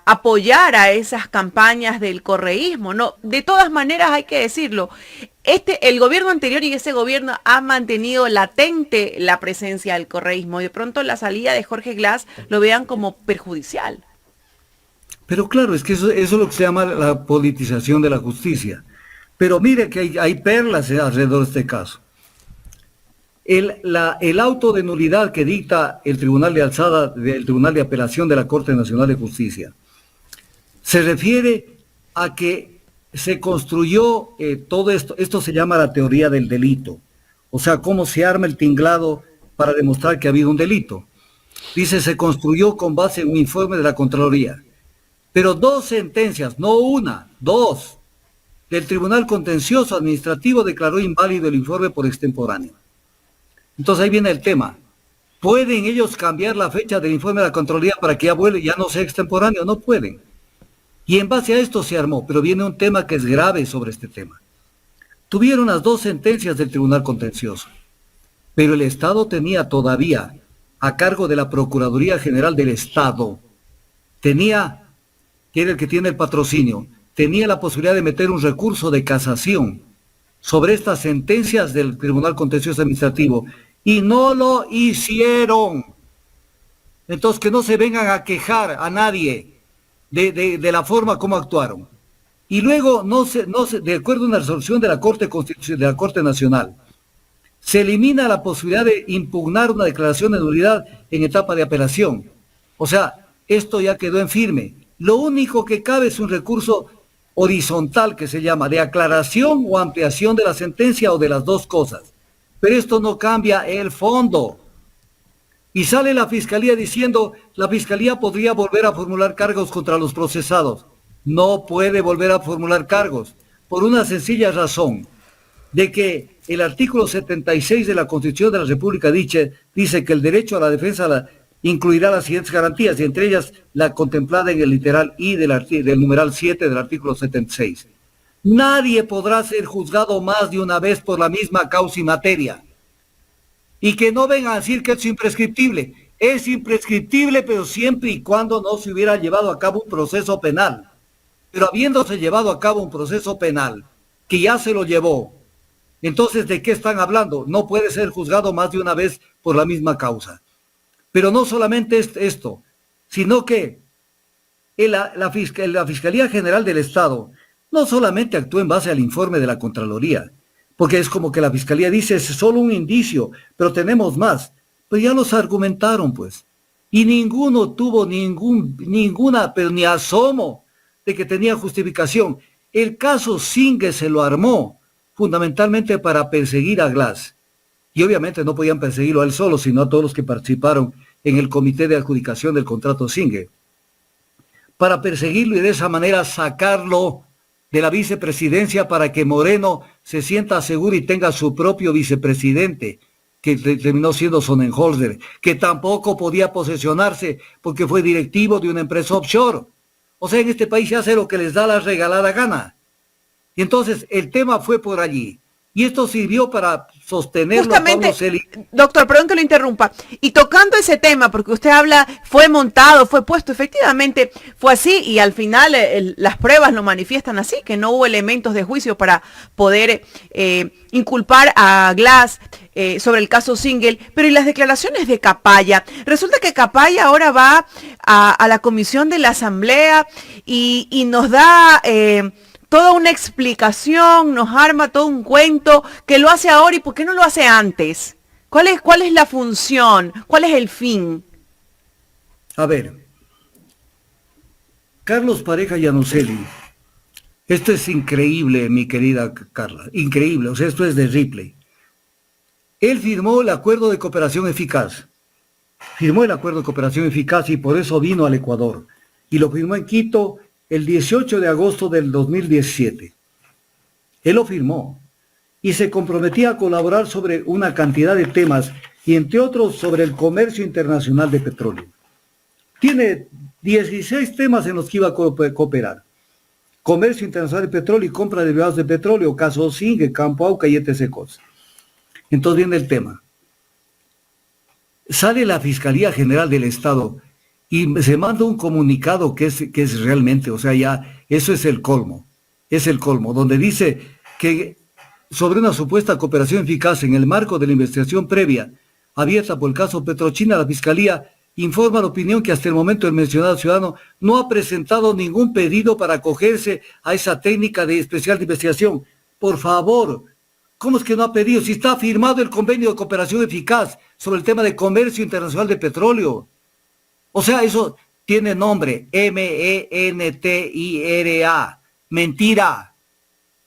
apoyar a esas campañas del correísmo, ¿no? De todas maneras hay que decirlo. El gobierno anterior y ese gobierno ha mantenido latente la presencia del correísmo y de pronto la salida de Jorge Glass lo vean como perjudicial. Pero claro, es que eso es lo que se llama la politización de la justicia. Pero mire que hay perlas alrededor de este caso. El auto de nulidad que dicta el Tribunal de Alzada, del Tribunal de Apelación de la Corte Nacional de Justicia, se refiere a que se construyó todo esto se llama la teoría del delito, o sea, cómo se arma el tinglado para demostrar que ha habido un delito. Dice, se construyó con base en un informe de la Contraloría, pero 2 sentencias, no una, 2, del Tribunal Contencioso Administrativo declaró inválido el informe por extemporáneo. Entonces ahí viene el tema, ¿pueden ellos cambiar la fecha del informe de la Contraloría para que ya no sea extemporáneo? No pueden. Y en base a esto se armó, pero viene un tema que es grave sobre este tema. Tuvieron las 2 sentencias del Tribunal Contencioso, pero el Estado tenía todavía, a cargo de la Procuraduría General del Estado, que era el que tiene el patrocinio, tenía la posibilidad de meter un recurso de casación sobre estas sentencias del Tribunal Contencioso Administrativo, y no lo hicieron. Entonces, que no se vengan a quejar a nadie de la forma como actuaron. Y luego, de acuerdo a una resolución de la Corte Nacional, se elimina la posibilidad de impugnar una declaración de nulidad en etapa de apelación. O sea, esto ya quedó en firme. Lo único que cabe es un recurso horizontal que se llama de aclaración o ampliación de la sentencia o de las 2 cosas. Pero esto no cambia el fondo. Y sale la Fiscalía diciendo, la Fiscalía podría volver a formular cargos contra los procesados. No puede volver a formular cargos, por una sencilla razón, de que el artículo 76 de la Constitución de la República dice que el derecho a la defensa incluirá las siguientes garantías, y entre ellas la contemplada en el literal I del numeral 7 del artículo 76. Nadie podrá ser juzgado más de una vez por la misma causa y materia. Y que no vengan a decir que es imprescriptible. Es imprescriptible, pero siempre y cuando no se hubiera llevado a cabo un proceso penal. Pero habiéndose llevado a cabo un proceso penal, que ya se lo llevó, entonces, ¿de qué están hablando? No puede ser juzgado más de una vez por la misma causa. Pero no solamente esto, sino que la Fiscalía General del Estado no solamente actúa en base al informe de la Contraloría, porque es como que la Fiscalía dice, es solo un indicio, pero tenemos más. Pues ya los argumentaron, pues. y ninguno tuvo ninguna, pero ni asomo de que tenía justificación. El caso Singer se lo armó fundamentalmente para perseguir a Glass. Y obviamente no podían perseguirlo a él solo, sino a todos los que participaron en el comité de adjudicación del contrato Singer. Para perseguirlo y de esa manera sacarlo de la vicepresidencia para que Moreno se sienta seguro y tenga su propio vicepresidente, que terminó siendo Sonnenholzer, que tampoco podía posesionarse porque fue directivo de una empresa offshore. O sea, en este país se hace lo que les da la regalada gana. Y entonces el tema fue por allí. Y esto sirvió para sostenerlo. Justamente, doctor, perdón que lo interrumpa. Y tocando ese tema, porque usted habla, fue montado, fue puesto, efectivamente fue así, y al final las pruebas lo manifiestan así, que no hubo elementos de juicio para poder inculpar a Glass sobre el caso Singer. Pero y las declaraciones de Capaya, resulta que Capaya ahora va a la comisión de la Asamblea y nos da toda una explicación, nos arma todo un cuento, que lo hace ahora y por qué no lo hace antes. ¿Cuál es la función? ¿Cuál es el fin? A ver, Carlos Pareja Llanuselli, esto es increíble, mi querida Carla, increíble, o sea, esto es de Ripley. Él firmó el acuerdo de cooperación eficaz, y por eso vino al Ecuador, y lo firmó en Quito el 18 de agosto del 2017. Él lo firmó y se comprometía a colaborar sobre una cantidad de temas y entre otros sobre el comercio internacional de petróleo. Tiene 16 temas en los que iba a cooperar. Comercio internacional de petróleo y compra de derivados de petróleo, caso Singer, Campo Auca y etc. cosas. Entonces viene el tema. Sale la Fiscalía General del Estado y se manda un comunicado que es realmente, o sea, ya, eso es el colmo, donde dice que sobre una supuesta cooperación eficaz en el marco de la investigación previa abierta por el caso Petrochina, la Fiscalía informa la opinión que hasta el momento el mencionado ciudadano no ha presentado ningún pedido para acogerse a esa técnica de especial de investigación. Por favor, ¿cómo es que no ha pedido? Si está firmado el convenio de cooperación eficaz sobre el tema de comercio internacional de petróleo. O sea, eso tiene nombre, MENTIRA, mentira.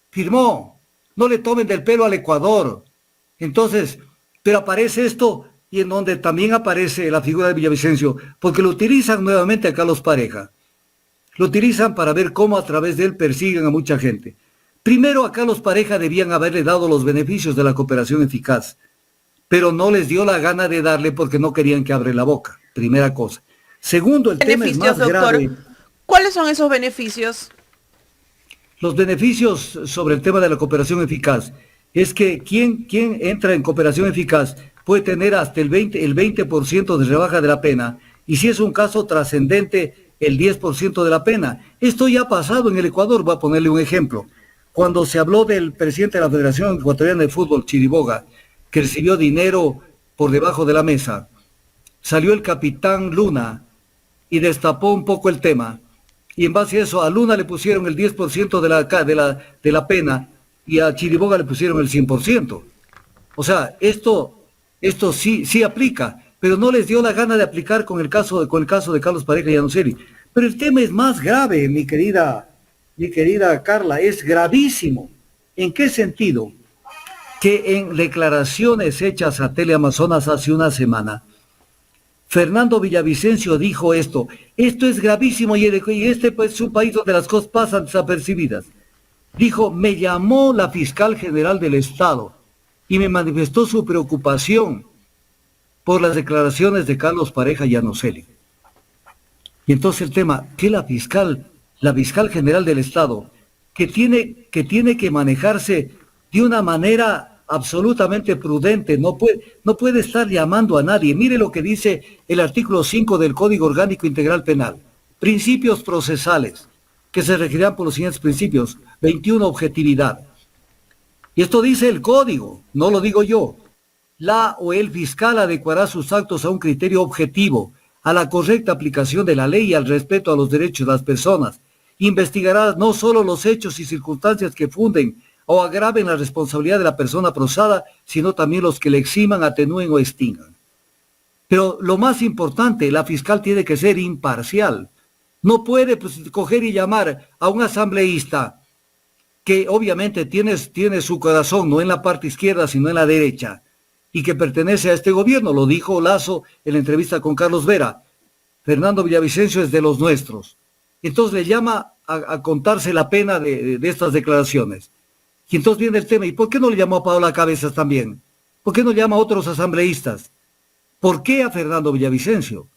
Firmó, no le tomen del pelo al Ecuador. Entonces, pero aparece esto y en donde también aparece la figura de Villavicencio, porque lo utilizan nuevamente a Carlos Pareja. Lo utilizan para ver cómo a través de él persiguen a mucha gente. Primero, a Carlos Pareja debían haberle dado los beneficios de la cooperación eficaz, pero no les dio la gana de darle porque no querían que abra la boca, primera cosa. Segundo, el tema es más grave. ¿Cuáles son esos beneficios? Los beneficios sobre el tema de la cooperación eficaz es que quien entra en cooperación eficaz puede tener hasta el 20% de rebaja de la pena y si es un caso trascendente, el 10% de la pena. Esto ya ha pasado en el Ecuador, voy a ponerle un ejemplo. Cuando se habló del presidente de la Federación Ecuatoriana de Fútbol, Chiriboga, que recibió dinero por debajo de la mesa, salió el capitán Luna y destapó un poco el tema. Y en base a eso, a Luna le pusieron el 10% de la pena y a Chiriboga le pusieron el 100%. O sea, esto sí aplica, pero no les dio la gana de aplicar con el caso de Carlos Pareja Llanuselli. Pero el tema es más grave, mi querida Carla, es gravísimo. ¿En qué sentido? Que en declaraciones hechas a Teleamazonas hace una semana, Fernando Villavicencio dijo esto es gravísimo y este es un país donde las cosas pasan desapercibidas. Dijo, me llamó la fiscal general del Estado y me manifestó su preocupación por las declaraciones de Carlos Pareja Llanuselli. Y entonces el tema, que la fiscal general del Estado, que tiene que manejarse de una manera absolutamente prudente, no puede estar llamando a nadie. Mire lo que dice el artículo 5 del Código Orgánico Integral Penal. Principios procesales, que se regirán por los siguientes principios. 21, objetividad. Y esto dice el Código, no lo digo yo. La o el fiscal adecuará sus actos a un criterio objetivo, a la correcta aplicación de la ley y al respeto a los derechos de las personas. Investigará no solo los hechos y circunstancias que funden o agraven la responsabilidad de la persona procesada, sino también los que le eximan, atenúen o extingan. Pero lo más importante, la fiscal tiene que ser imparcial. No puede pues, coger y llamar a un asambleísta que obviamente tiene su corazón no en la parte izquierda, sino en la derecha, y que pertenece a este gobierno. Lo dijo Lazo en la entrevista con Carlos Vera. Fernando Villavicencio es de los nuestros. Entonces le llama a contarse la pena de estas declaraciones. Y entonces viene el tema, ¿y por qué no le llamó a Paola Cabezas también? ¿Por qué no llama a otros asambleístas? ¿Por qué a Fernando Villavicencio?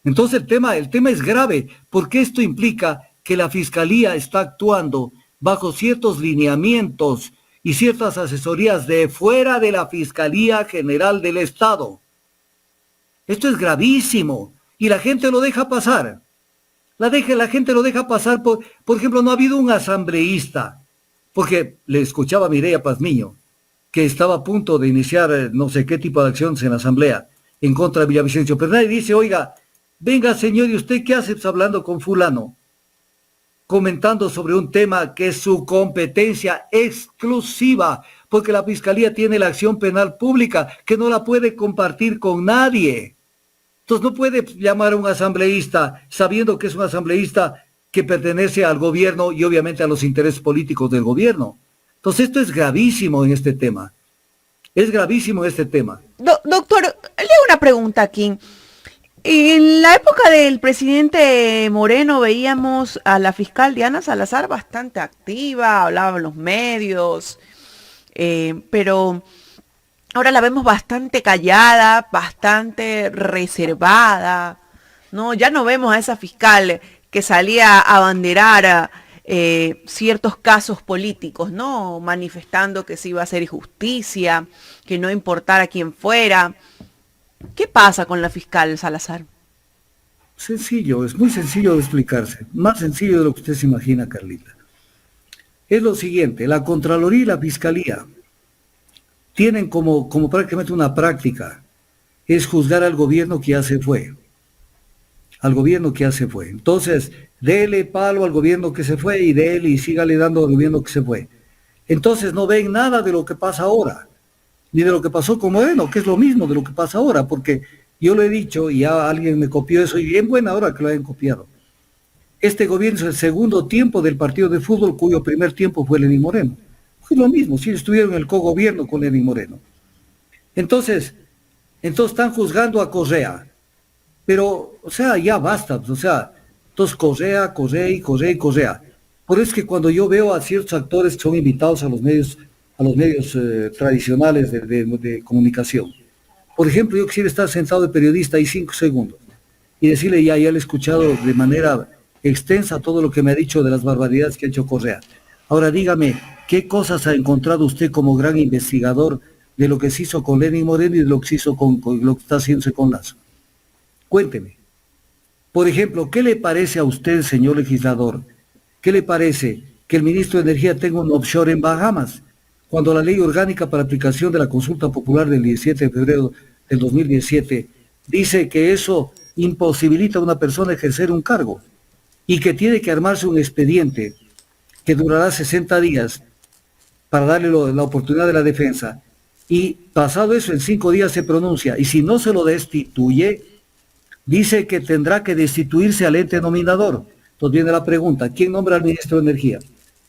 Entonces el tema es grave, porque esto implica que la Fiscalía está actuando bajo ciertos lineamientos y ciertas asesorías de fuera de la Fiscalía General del Estado. Esto es gravísimo y la gente lo deja pasar. La gente lo deja pasar, por ejemplo, no ha habido un asambleísta, porque le escuchaba a Mireya Pazmiño, que estaba a punto de iniciar no sé qué tipo de acciones en la asamblea en contra de Villavicencio, pero nadie dice, oiga, venga señor, ¿y usted qué hace hablando con fulano? Comentando sobre un tema que es su competencia exclusiva, porque la Fiscalía tiene la acción penal pública que no la puede compartir con nadie. Entonces no puede llamar a un asambleísta sabiendo que es un asambleísta que pertenece al gobierno y obviamente a los intereses políticos del gobierno. Entonces esto es gravísimo en este tema. Es gravísimo este tema. Doctor, le hago una pregunta aquí. En la época del presidente Moreno veíamos a la fiscal Diana Salazar bastante activa, hablaba en los medios, pero ahora la vemos bastante callada, bastante reservada, ¿no? Ya no vemos a esa fiscal que salía a abanderar ciertos casos políticos, ¿no? Manifestando que se iba a hacer justicia, que no importara quién fuera. ¿Qué pasa con la fiscal Salazar? Sencillo, es muy sencillo de explicarse, más sencillo de lo que usted se imagina, Carlita. Es lo siguiente, la Contraloría y la Fiscalía tienen como prácticamente una práctica, es juzgar al gobierno que ya se fue. Al gobierno que ya se fue. Entonces, dele palo al gobierno que se fue y dele y sígale dando al gobierno que se fue. Entonces no ven nada de lo que pasa ahora, ni de lo que pasó con Moreno, que es lo mismo de lo que pasa ahora, porque yo lo he dicho y ya alguien me copió eso, y bien buena hora que lo hayan copiado. Este gobierno es el segundo tiempo del partido de fútbol, cuyo primer tiempo fue Lenín Moreno. Fue lo mismo, si estuvieron en el cogobierno con Lenín Moreno. Entonces están juzgando a Correa. Pero, o sea, ya basta, o sea, entonces Correa. Por eso es que cuando yo veo a ciertos actores que son invitados a los medios tradicionales de comunicación, por ejemplo, yo quisiera estar sentado de periodista ahí 5 segundos y decirle, ya le he escuchado de manera extensa todo lo que me ha dicho de las barbaridades que ha hecho Correa. Ahora dígame, ¿qué cosas ha encontrado usted como gran investigador de lo que se hizo con Lenín Moreno y de lo que se hizo con lo que está haciéndose con Lazo? Cuénteme. Por ejemplo, ¿qué le parece a usted, señor legislador? ¿Qué le parece que el ministro de Energía tenga un offshore en Bahamas, cuando la ley orgánica para aplicación de la consulta popular del 17 de febrero del 2017 dice que eso imposibilita a una persona ejercer un cargo y que tiene que armarse un expediente que durará 60 días para darle la oportunidad de la defensa, y pasado eso en 5 días se pronuncia, y si no se lo destituye, dice que tendrá que destituirse al ente nominador. Entonces viene la pregunta, ¿quién nombra al ministro de Energía?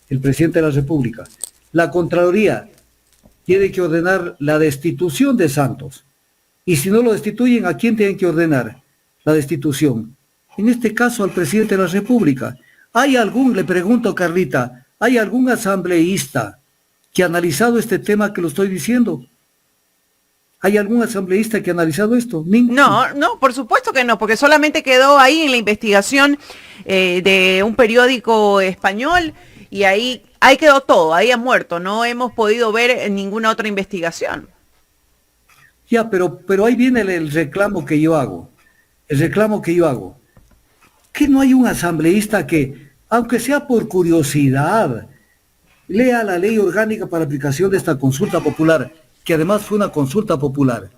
El presidente de la República. La Contraloría tiene que ordenar la destitución de Santos. Y si no lo destituyen, ¿a quién tienen que ordenar la destitución? En este caso, al presidente de la República. Le pregunto, Carlita, ¿hay algún asambleísta que ha analizado este tema que lo estoy diciendo? ¿Hay algún asambleísta que ha analizado esto? No, por supuesto que no, porque solamente quedó ahí en la investigación de un periódico español y ahí quedó todo, ahí ha muerto, no hemos podido ver ninguna otra investigación. Ya, pero ahí viene el reclamo que yo hago, que no hay un asambleísta que, aunque sea por curiosidad, lea la ley orgánica para aplicación de esta consulta popular, que además fue una consulta popular,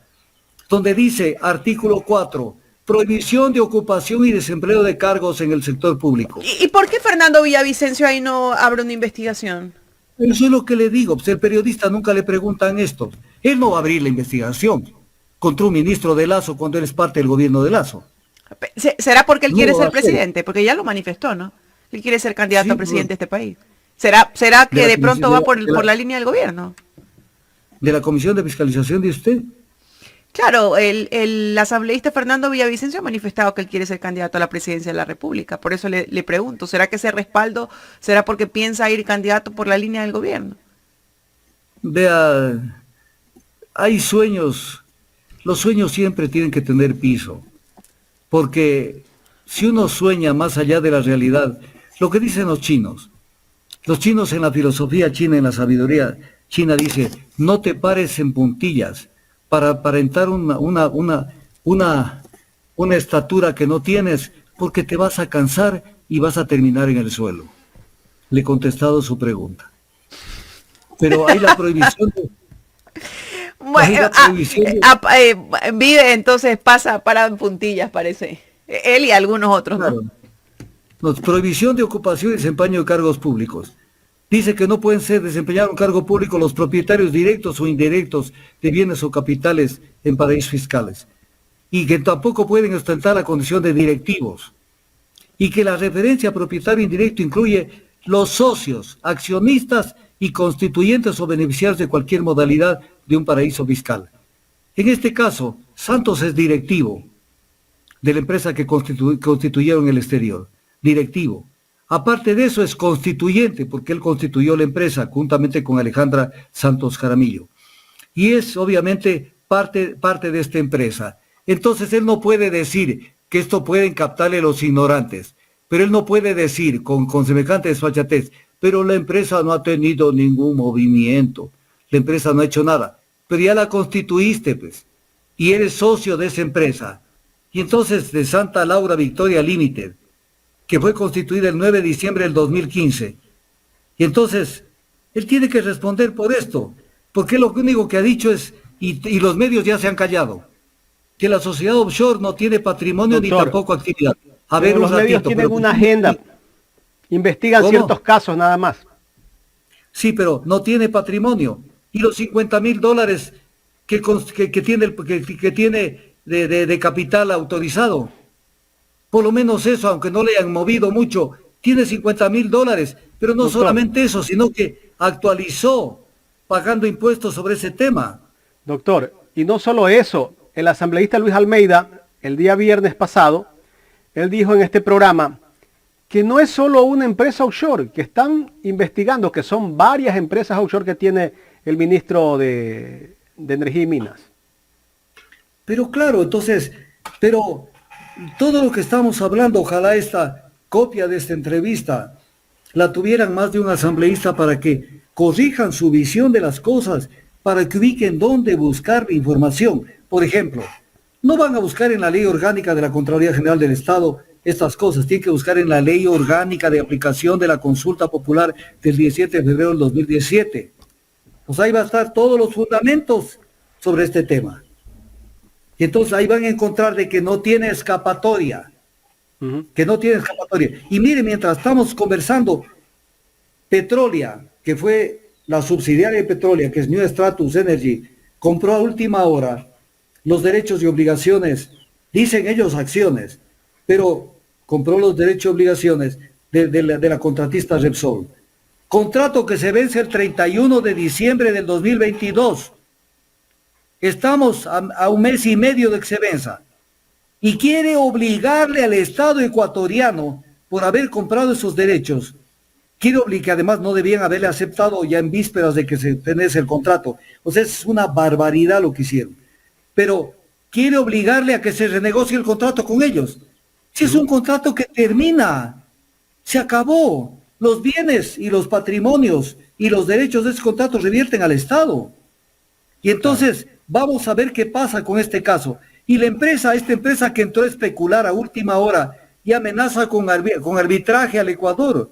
donde dice, artículo 4, prohibición de ocupación y desempleo de cargos en el sector público. ¿Y por qué Fernando Villavicencio ahí no abre una investigación? Eso es lo que le digo, pues el periodista nunca le preguntan esto. Él no va a abrir la investigación. contra un ministro de Lazo cuando él es parte del gobierno de Lazo. ¿Será porque él No quiere lo va ser a hacer. presidente? Porque ya lo manifestó, ¿no? Él quiere ser candidato Sí, a presidente de este país. ¿Será que de pronto va por la línea del gobierno? ¿De la Comisión de Fiscalización de usted? Claro, el asambleísta Fernando Villavicencio ha manifestado que él quiere ser candidato a la presidencia de la República. Por eso le pregunto, ¿será que ese respaldo será porque piensa ir candidato por la línea del gobierno? Vea, hay sueños, los sueños siempre tienen que tener piso, porque si uno sueña más allá de la realidad, lo que dicen los chinos en la filosofía china, en la sabiduría china dice, no te pares en puntillas para aparentar una estatura que no tienes, porque te vas a cansar y vas a terminar en el suelo. Le he contestado su pregunta. Pero hay la prohibición de... Bueno, vive entonces, pasa parado en puntillas, parece. Él y algunos otros, ¿no? Claro. No, prohibición de ocupación y desempeño de cargos públicos. Dice que no pueden ser desempeñados un cargo público los propietarios directos o indirectos de bienes o capitales en paraísos fiscales. Y que tampoco pueden ostentar la condición de directivos. Y que la referencia a propietario indirecto incluye los socios, accionistas y constituyentes o beneficiarios de cualquier modalidad de un paraíso fiscal. En este caso, Santos es directivo de la empresa que constituyeron en el exterior. Directivo. Aparte de eso es constituyente, porque él constituyó la empresa juntamente con Alejandra Santos Jaramillo. Y es obviamente parte de esta empresa. Entonces él no puede decir que esto pueden captarle los ignorantes, pero él no puede decir con semejante desfachatez, pero la empresa no ha tenido ningún movimiento, la empresa no ha hecho nada, pero ya la constituiste, pues, y eres socio de esa empresa. Y entonces de Santa Laura Victoria Limited, que fue constituida el 9 de diciembre del 2015. Y entonces, él tiene que responder por esto, porque lo único que ha dicho es, y los medios ya se han callado, que la sociedad offshore no tiene patrimonio, doctor, ni tampoco actividad. A ver, los medios tienen una agenda, investigan ciertos casos nada más. Sí, pero no tiene patrimonio. Y los $50,000 que tiene de capital autorizado, por lo menos eso, aunque no le hayan movido mucho, tiene $50,000, pero no doctor, solamente eso, sino que actualizó pagando impuestos sobre ese tema. Doctor, y no solo eso, el asambleísta Luis Almeida, el día viernes pasado, él dijo en este programa que no es solo una empresa offshore, que están investigando, que son varias empresas offshore que tiene el ministro de Energía y Minas. Pero claro, entonces, pero todo lo que estamos hablando, ojalá esta copia de esta entrevista la tuvieran más de un asambleísta para que corrijan su visión de las cosas, para que ubiquen dónde buscar información. Por ejemplo, no van a buscar en la ley orgánica de la Contraloría General del Estado estas cosas, tienen que buscar en la ley orgánica de aplicación de la consulta popular del 17 de febrero del 2017. Pues ahí va a estar todos los fundamentos sobre este tema. Y entonces ahí van a encontrar de que no tiene escapatoria, que no tiene escapatoria. Y mire, mientras estamos conversando, Petrolia, que fue la subsidiaria de Petrolia, que es New Stratus Energy, compró a última hora los derechos y obligaciones, dicen ellos acciones, pero compró los derechos y obligaciones de la contratista Repsol. Contrato que se vence el 31 de diciembre del 2022. Estamos a un mes y medio de que se venza. Y quiere obligarle al Estado ecuatoriano, por haber comprado esos derechos, quiere obligar, que además no debían haberle aceptado ya en vísperas de que se tenese el contrato. O sea, es una barbaridad lo que hicieron. Pero quiere obligarle a que se renegocie el contrato con ellos. Si es un contrato que termina, se acabó. Los bienes y los patrimonios y los derechos de ese contrato revierten al Estado. Y entonces vamos a ver qué pasa con este caso. Y la empresa, esta empresa que entró a especular a última hora y amenaza con arbitraje al Ecuador,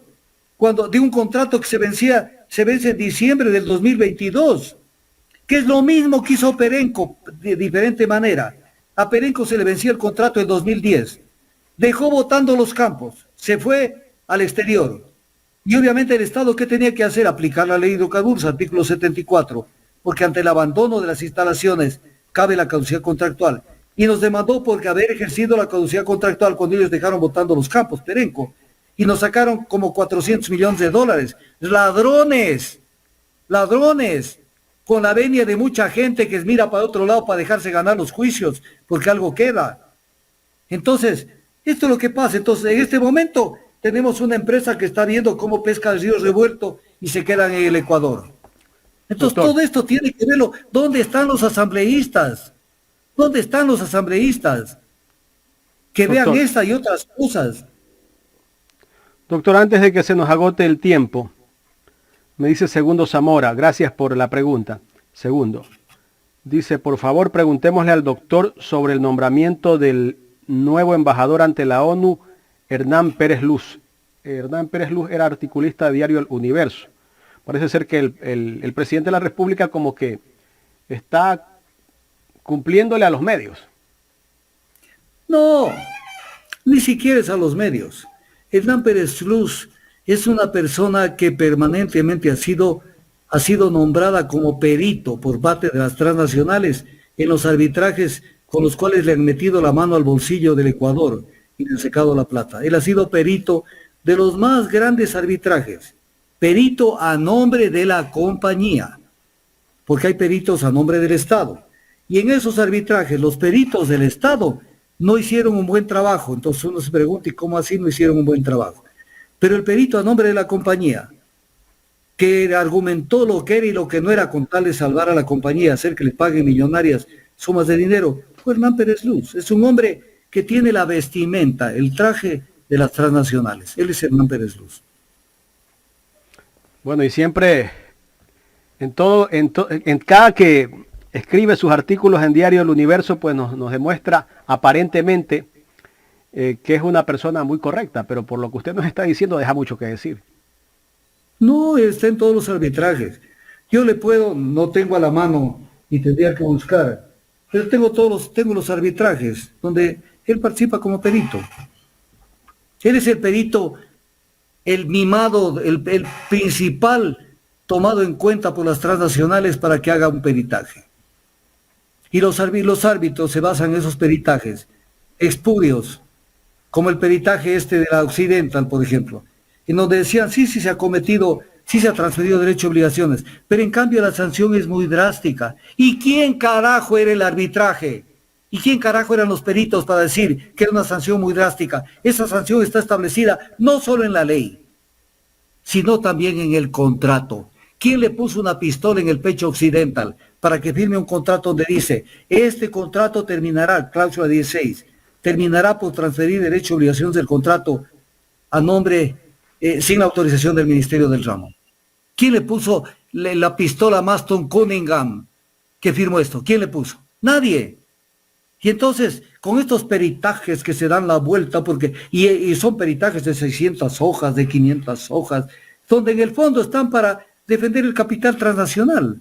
cuando de un contrato que se vence en diciembre del 2022, que es lo mismo que hizo Perenco de diferente manera. A Perenco se le vencía el contrato en 2010. Dejó botando los campos, se fue al exterior. Y obviamente el Estado, ¿qué tenía que hacer? Aplicar la ley de hidrocarburos, artículo 74, porque ante el abandono de las instalaciones cabe la caducidad contractual. Y nos demandó porque haber ejercido la caducidad contractual cuando ellos dejaron botando los campos, Perenco, y nos sacaron como 400 millones de dólares. ¡Ladrones! ¡Ladrones! Con la venia de mucha gente que mira para otro lado para dejarse ganar los juicios, porque algo queda. Entonces, esto es lo que pasa. Entonces, en este momento tenemos una empresa que está viendo cómo pesca el río revuelto y se quedan en el Ecuador. Entonces, Doctor, todo esto tiene que verlo. ¿Dónde están los asambleístas? ¿Dónde están los asambleístas? Que doctor, vean esta y otras cosas. doctor, antes de que se nos agote el tiempo, me dice Segundo Zamora, gracias por la pregunta. Segundo, dice, por favor, preguntémosle al doctor sobre el nombramiento del nuevo embajador ante la ONU, Hernán Pérez Luz. Hernán Pérez Luz era articulista de diario El Universo. Parece ser que el presidente de la República como que está cumpliéndole a los medios. No, ni siquiera es a los medios. Hernán Pérez Luz es una persona que permanentemente ha sido nombrada como perito por parte de las transnacionales en los arbitrajes con los cuales le han metido la mano al bolsillo del Ecuador y le han secado la plata. Él ha sido perito de los más grandes arbitrajes, perito a nombre de la compañía, porque hay peritos a nombre del Estado. Y en esos arbitrajes, los peritos del Estado no hicieron un buen trabajo. Entonces uno se pregunta, ¿y cómo así no hicieron un buen trabajo? Pero el perito a nombre de la compañía, que argumentó lo que era y lo que no era con tal de salvar a la compañía, hacer que le paguen millonarias sumas de dinero, fue Hernán Pérez Luz. Es un hombre que tiene la vestimenta, el traje de las transnacionales. Él es Hernán Pérez Luz. Bueno, y siempre, en cada que escribe sus artículos en Diario El Universo, pues nos demuestra aparentemente que es una persona muy correcta, pero por lo que usted nos está diciendo deja mucho que decir. No, está en todos los arbitrajes. Yo le puedo, no tengo a la mano y tendría que buscar, pero tengo los arbitrajes donde él participa como perito. Él es el perito, el mimado, el principal tomado en cuenta por las transnacionales para que haga un peritaje. Y los árbitros se basan en esos peritajes espurios, como el peritaje este de la Occidental, por ejemplo, en donde decían, sí se ha cometido, sí se ha transferido derecho y obligaciones, pero en cambio la sanción es muy drástica. ¿Y quién carajo era el arbitraje? ¿Y quién carajo eran los peritos para decir que era una sanción muy drástica? Esa sanción está establecida no solo en la ley, sino también en el contrato. ¿Quién le puso una pistola en el pecho Occidental para que firme un contrato donde dice, este contrato terminará, cláusula 16, terminará por transferir derecho y obligaciones del contrato a nombre, sin la autorización del Ministerio del Ramo? ¿Quién le puso la pistola a Maston Cunningham que firmó esto? ¿Quién le puso? Nadie. Y entonces, con estos peritajes que se dan la vuelta, y son peritajes de 600 hojas, de 500 hojas, donde en el fondo están para defender el capital transnacional.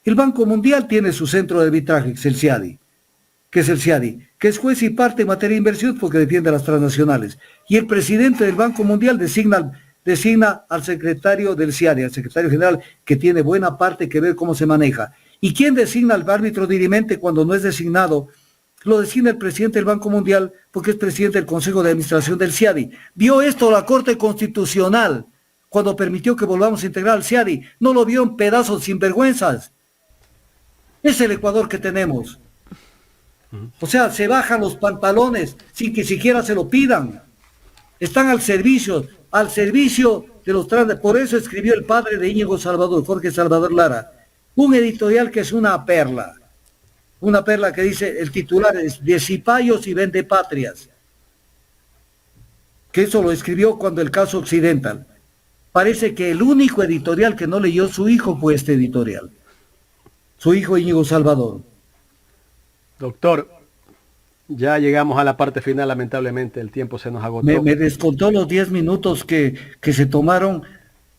El Banco Mundial tiene su centro de arbitraje, que es el CIADI, que es juez y parte en materia de inversión porque defiende a las transnacionales. Y el presidente del Banco Mundial designa al secretario del CIADI, al secretario general, que tiene buena parte que ver cómo se maneja. ¿Y quién designa al árbitro dirimente cuando no es designado? Lo designa el presidente del Banco Mundial porque es presidente del Consejo de Administración del CIADI. ¿Vio esto la Corte Constitucional cuando permitió que volvamos a integrar al CIADI? No lo vio en pedazos sinvergüenzas. Es el Ecuador que tenemos. O sea, se bajan los pantalones sin que siquiera se lo pidan. Están al servicio de los trans. Por eso escribió el padre de Íñigo Salvador, Jorge Salvador Lara, un editorial que es una perla que dice, el titular es de cipayos y vendepatrias, que eso lo escribió cuando el caso Occidental. Parece que el único editorial que no leyó su hijo fue este editorial, su hijo Íñigo Salvador. Doctor, ya llegamos a la parte final, lamentablemente el tiempo se nos agotó. Me descontó los 10 minutos que se tomaron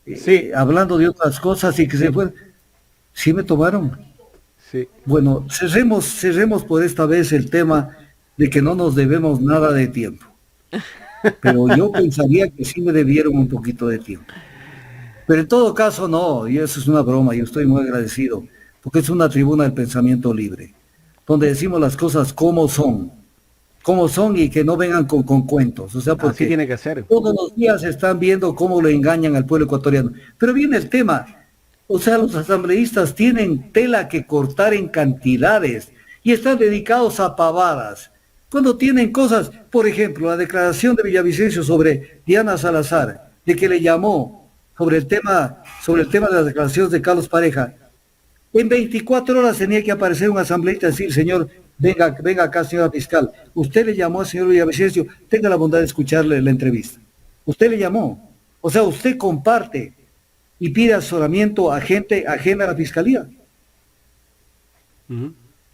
sí, hablando de otras cosas y que se fue. ¿Sí me tomaron? sí. Bueno, cerremos por esta vez el tema de que no nos debemos nada de tiempo. Pero yo pensaría que sí me debieron un poquito de tiempo. Pero en todo caso no, y eso es una broma, yo estoy muy agradecido, porque es una tribuna del pensamiento libre. donde decimos las cosas como son y que no vengan con cuentos. O sea, Así porque tiene que ser. todos los días están viendo cómo lo engañan al pueblo ecuatoriano. Pero viene el tema, o sea, los asambleístas tienen tela que cortar en cantidades y están dedicados a pavadas. Cuando tienen cosas, por ejemplo, la declaración de Villavicencio sobre Diana Salazar, de que le llamó sobre el tema de las declaraciones de Carlos Pareja, en 24 horas tenía que aparecer un asambleísta y decir, señor, venga acá, señora fiscal, usted le llamó al señor Villavicencio, tenga la bondad de escucharle la entrevista. Usted le llamó, o sea, usted comparte y pide asesoramiento a gente ajena a la fiscalía.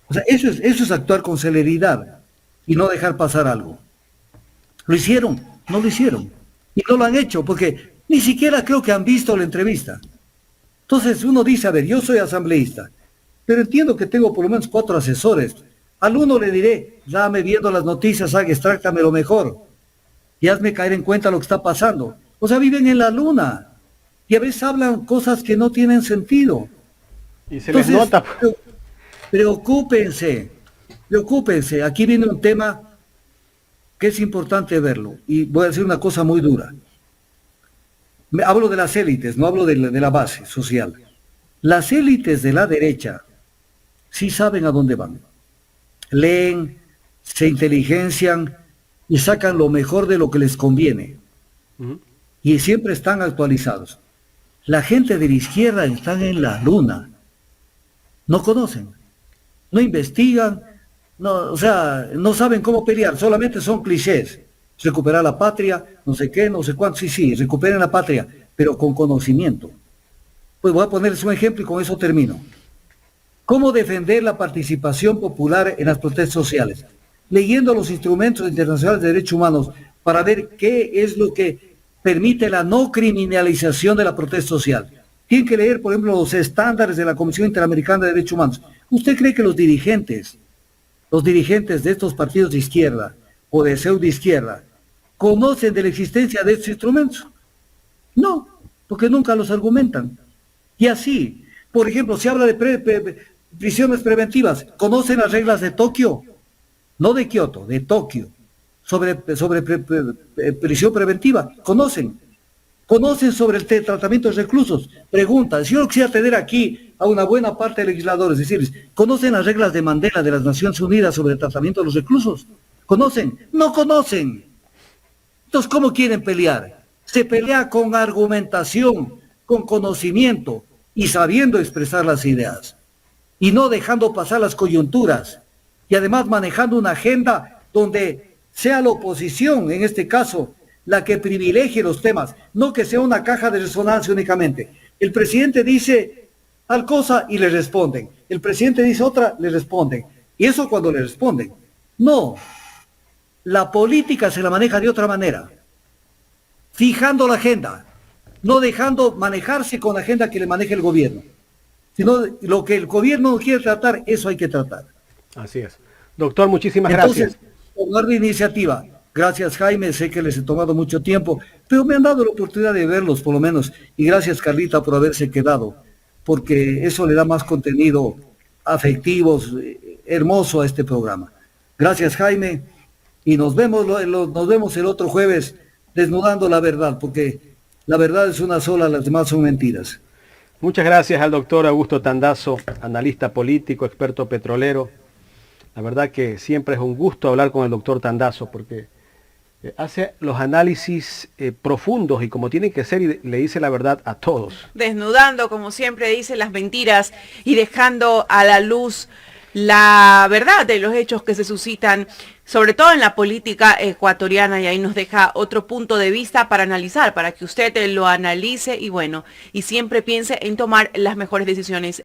O sea, eso es actuar con celeridad y no dejar pasar algo. ¿Lo hicieron? No lo hicieron. Y no lo han hecho porque ni siquiera creo que han visto la entrevista. Entonces uno dice, a ver, yo soy asambleísta, pero entiendo que tengo por lo menos 4 asesores. Al uno le diré, dame viendo las noticias, extráctame lo mejor y hazme caer en cuenta lo que está pasando. O sea, viven en la luna y a veces hablan cosas que no tienen sentido. Y se les nota. Preocúpense. Aquí viene un tema que es importante verlo y voy a decir una cosa muy dura. Hablo de las élites, no hablo de la base social. Las élites de la derecha sí saben a dónde van. Leen, se inteligencian y sacan lo mejor de lo que les conviene. Y siempre están actualizados. La gente de la izquierda están en la luna. No conocen, no investigan, o sea, no saben cómo pelear, solamente son clichés. Recuperar la patria, no sé qué, no sé cuánto, sí, recuperen la patria, pero con conocimiento. Pues voy a ponerles un ejemplo y con eso termino. ¿Cómo defender la participación popular en las protestas sociales? Leyendo los instrumentos internacionales de derechos humanos para ver qué es lo que permite la no criminalización de la protesta social. Tienen que leer, por ejemplo, los estándares de la Comisión Interamericana de Derechos Humanos. ¿Usted cree que los dirigentes de estos partidos de izquierda o de pseudo-izquierda conocen de la existencia de estos instrumentos? No, porque nunca los argumentan. Y así, por ejemplo, se habla de prisiones preventivas. ¿Conocen las reglas de Tokio? No de Kioto, de Tokio. Sobre prisión preventiva. ¿Conocen sobre el tratamiento de reclusos? Pregunta, si yo quisiera tener aquí a una buena parte de legisladores, decirles, ¿conocen las reglas de Mandela de las Naciones Unidas sobre el tratamiento de los reclusos? ¿Conocen? No conocen. Entonces, ¿cómo quieren pelear? Se pelea con argumentación, con conocimiento y sabiendo expresar las ideas. Y no dejando pasar las coyunturas. Y además manejando una agenda donde sea la oposición, en este caso, la que privilegie los temas, no que sea una caja de resonancia únicamente. El presidente dice tal cosa y le responden. El presidente dice otra, le responden. Y eso cuando le responden. No, la política se la maneja de otra manera, fijando la agenda, no dejando manejarse con la agenda que le maneje el gobierno, sino lo que el gobierno no quiere tratar, eso hay que tratar. Así es. Doctor, muchísimas Entonces, gracias. tomar la iniciativa. Gracias, Jaime, sé que les he tomado mucho tiempo, pero me han dado la oportunidad de verlos por lo menos, y gracias, Carlita, por haberse quedado, porque eso le da más contenido afectivo, hermoso a este programa. Gracias, Jaime, y nos vemos el otro jueves desnudando la verdad, porque la verdad es una sola, las demás son mentiras. Muchas gracias al doctor Augusto Tandazo, analista político, experto petrolero. La verdad que siempre es un gusto hablar con el doctor Tandazo, porque hace los análisis profundos y como tienen que ser, y le dice la verdad a todos. Desnudando, como siempre dice, las mentiras y dejando a la luz la verdad de los hechos que se suscitan, sobre todo en la política ecuatoriana, y ahí nos deja otro punto de vista para analizar, para que usted lo analice y bueno, y siempre piense en tomar las mejores decisiones.